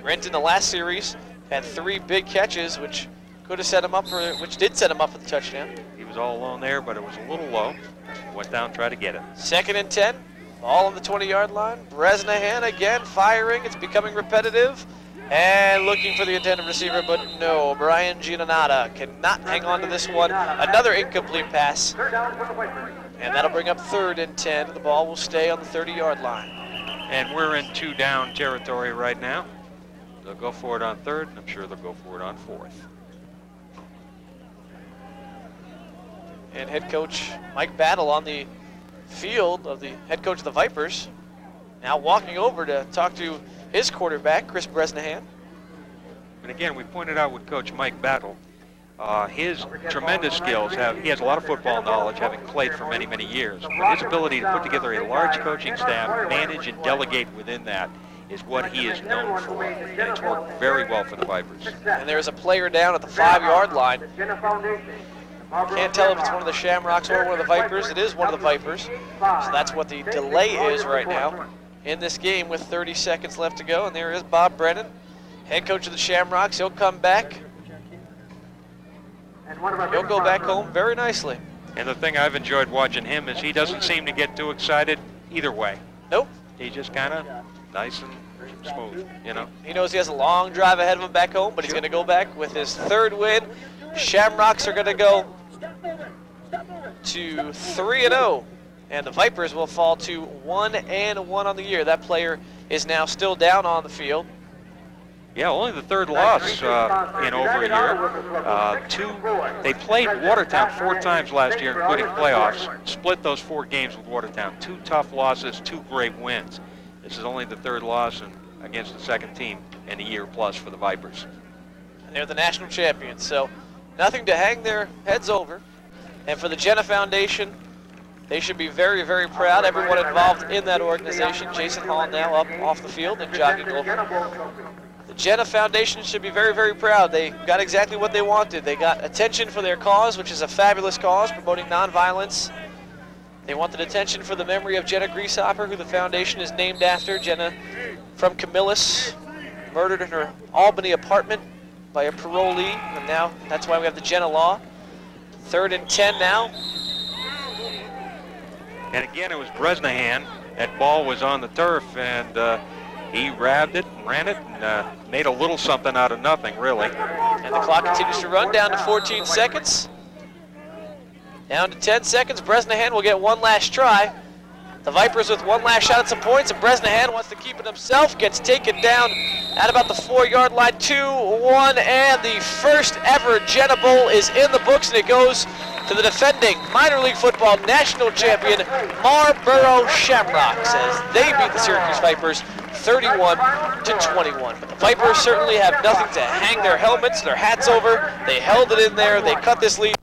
Grenton, the last series, had 3 big catches, which could have set him up for, which did set him up for the touchdown. He was all alone there, but it was a little low. Went down, tried to get it. 2nd and 10, all on the 20-yard line. Bresnahan again firing, it's becoming repetitive. And looking for the intended receiver, but no. Brian Giannata cannot hang on to this one. Another incomplete pass. And that'll bring up 3rd and 10. The ball will stay on the 30-yard line. And we're in 2-down territory right now. They'll go for it on 3rd, and I'm sure they'll go for it on 4th. And head coach Mike Battle on the field of the head coach of the Vipers. Now walking over to talk to his quarterback, Chris Bresnahan. And again, we pointed out with Coach Mike Battle, his tremendous skills. He has a lot of football knowledge, having played for many, many years. But his ability to put together a large coaching staff, manage and delegate within that, is what he is known for. And it's worked very well for the Vipers. And there's a player down at the 5-yard line. Can't tell if it's one of the Shamrocks or one of the Vipers. It is one of the Vipers. So that's what the delay is right now in this game with 30 seconds left to go. And there is Bob Brennan, head coach of the Shamrocks. He'll come back. He'll go back home very nicely. And the thing I've enjoyed watching him is he doesn't seem to get too excited either way. Nope. He's just kind of nice and smooth, you know. He knows he has a long drive ahead of him back home, but he's going to go back with his 3rd win. Shamrocks are going to go to 3-0, and the Vipers will fall to 1-1 on the year. That player is now still down on the field. Yeah, only the 3rd loss in over a year. They played Watertown 4 times last year, including playoffs. Split those 4 games with Watertown. 2 tough losses, 2 great wins. This is only the 3rd loss against the 2nd team in a year plus for the Vipers. And they're the national champions, so nothing to hang their heads over. And for the Jenna Foundation, they should be very, very proud. Everyone involved in that organization. Jason Hall now up off the field and jogging over. The Jenna Foundation should be very, very proud. They got exactly what they wanted. They got attention for their cause, which is a fabulous cause, promoting nonviolence. They wanted attention for the memory of Jenna Grieshopper, who the foundation is named after. Jenna from Camillus, murdered in her Albany apartment by a parolee, and now that's why we have the Jenna Law. 3rd and 10 now. And again, it was Bresnahan. That ball was on the turf, and he grabbed it and ran it and made a little something out of nothing, really. And the clock continues to run down to 14 seconds. Down to 10 seconds. Bresnahan will get one last try. The Vipers with one last shot at some points, and Bresnahan wants to keep it himself. Gets taken down at about the 4-yard line. 2-1, and the first ever Jenna Bowl is in the books, and it goes to the defending minor league football national champion Marlboro Shamrocks as they beat the Syracuse Vipers 31-21. But the Vipers certainly have nothing to hang their helmets, their hats over. They held it in there. They cut this lead.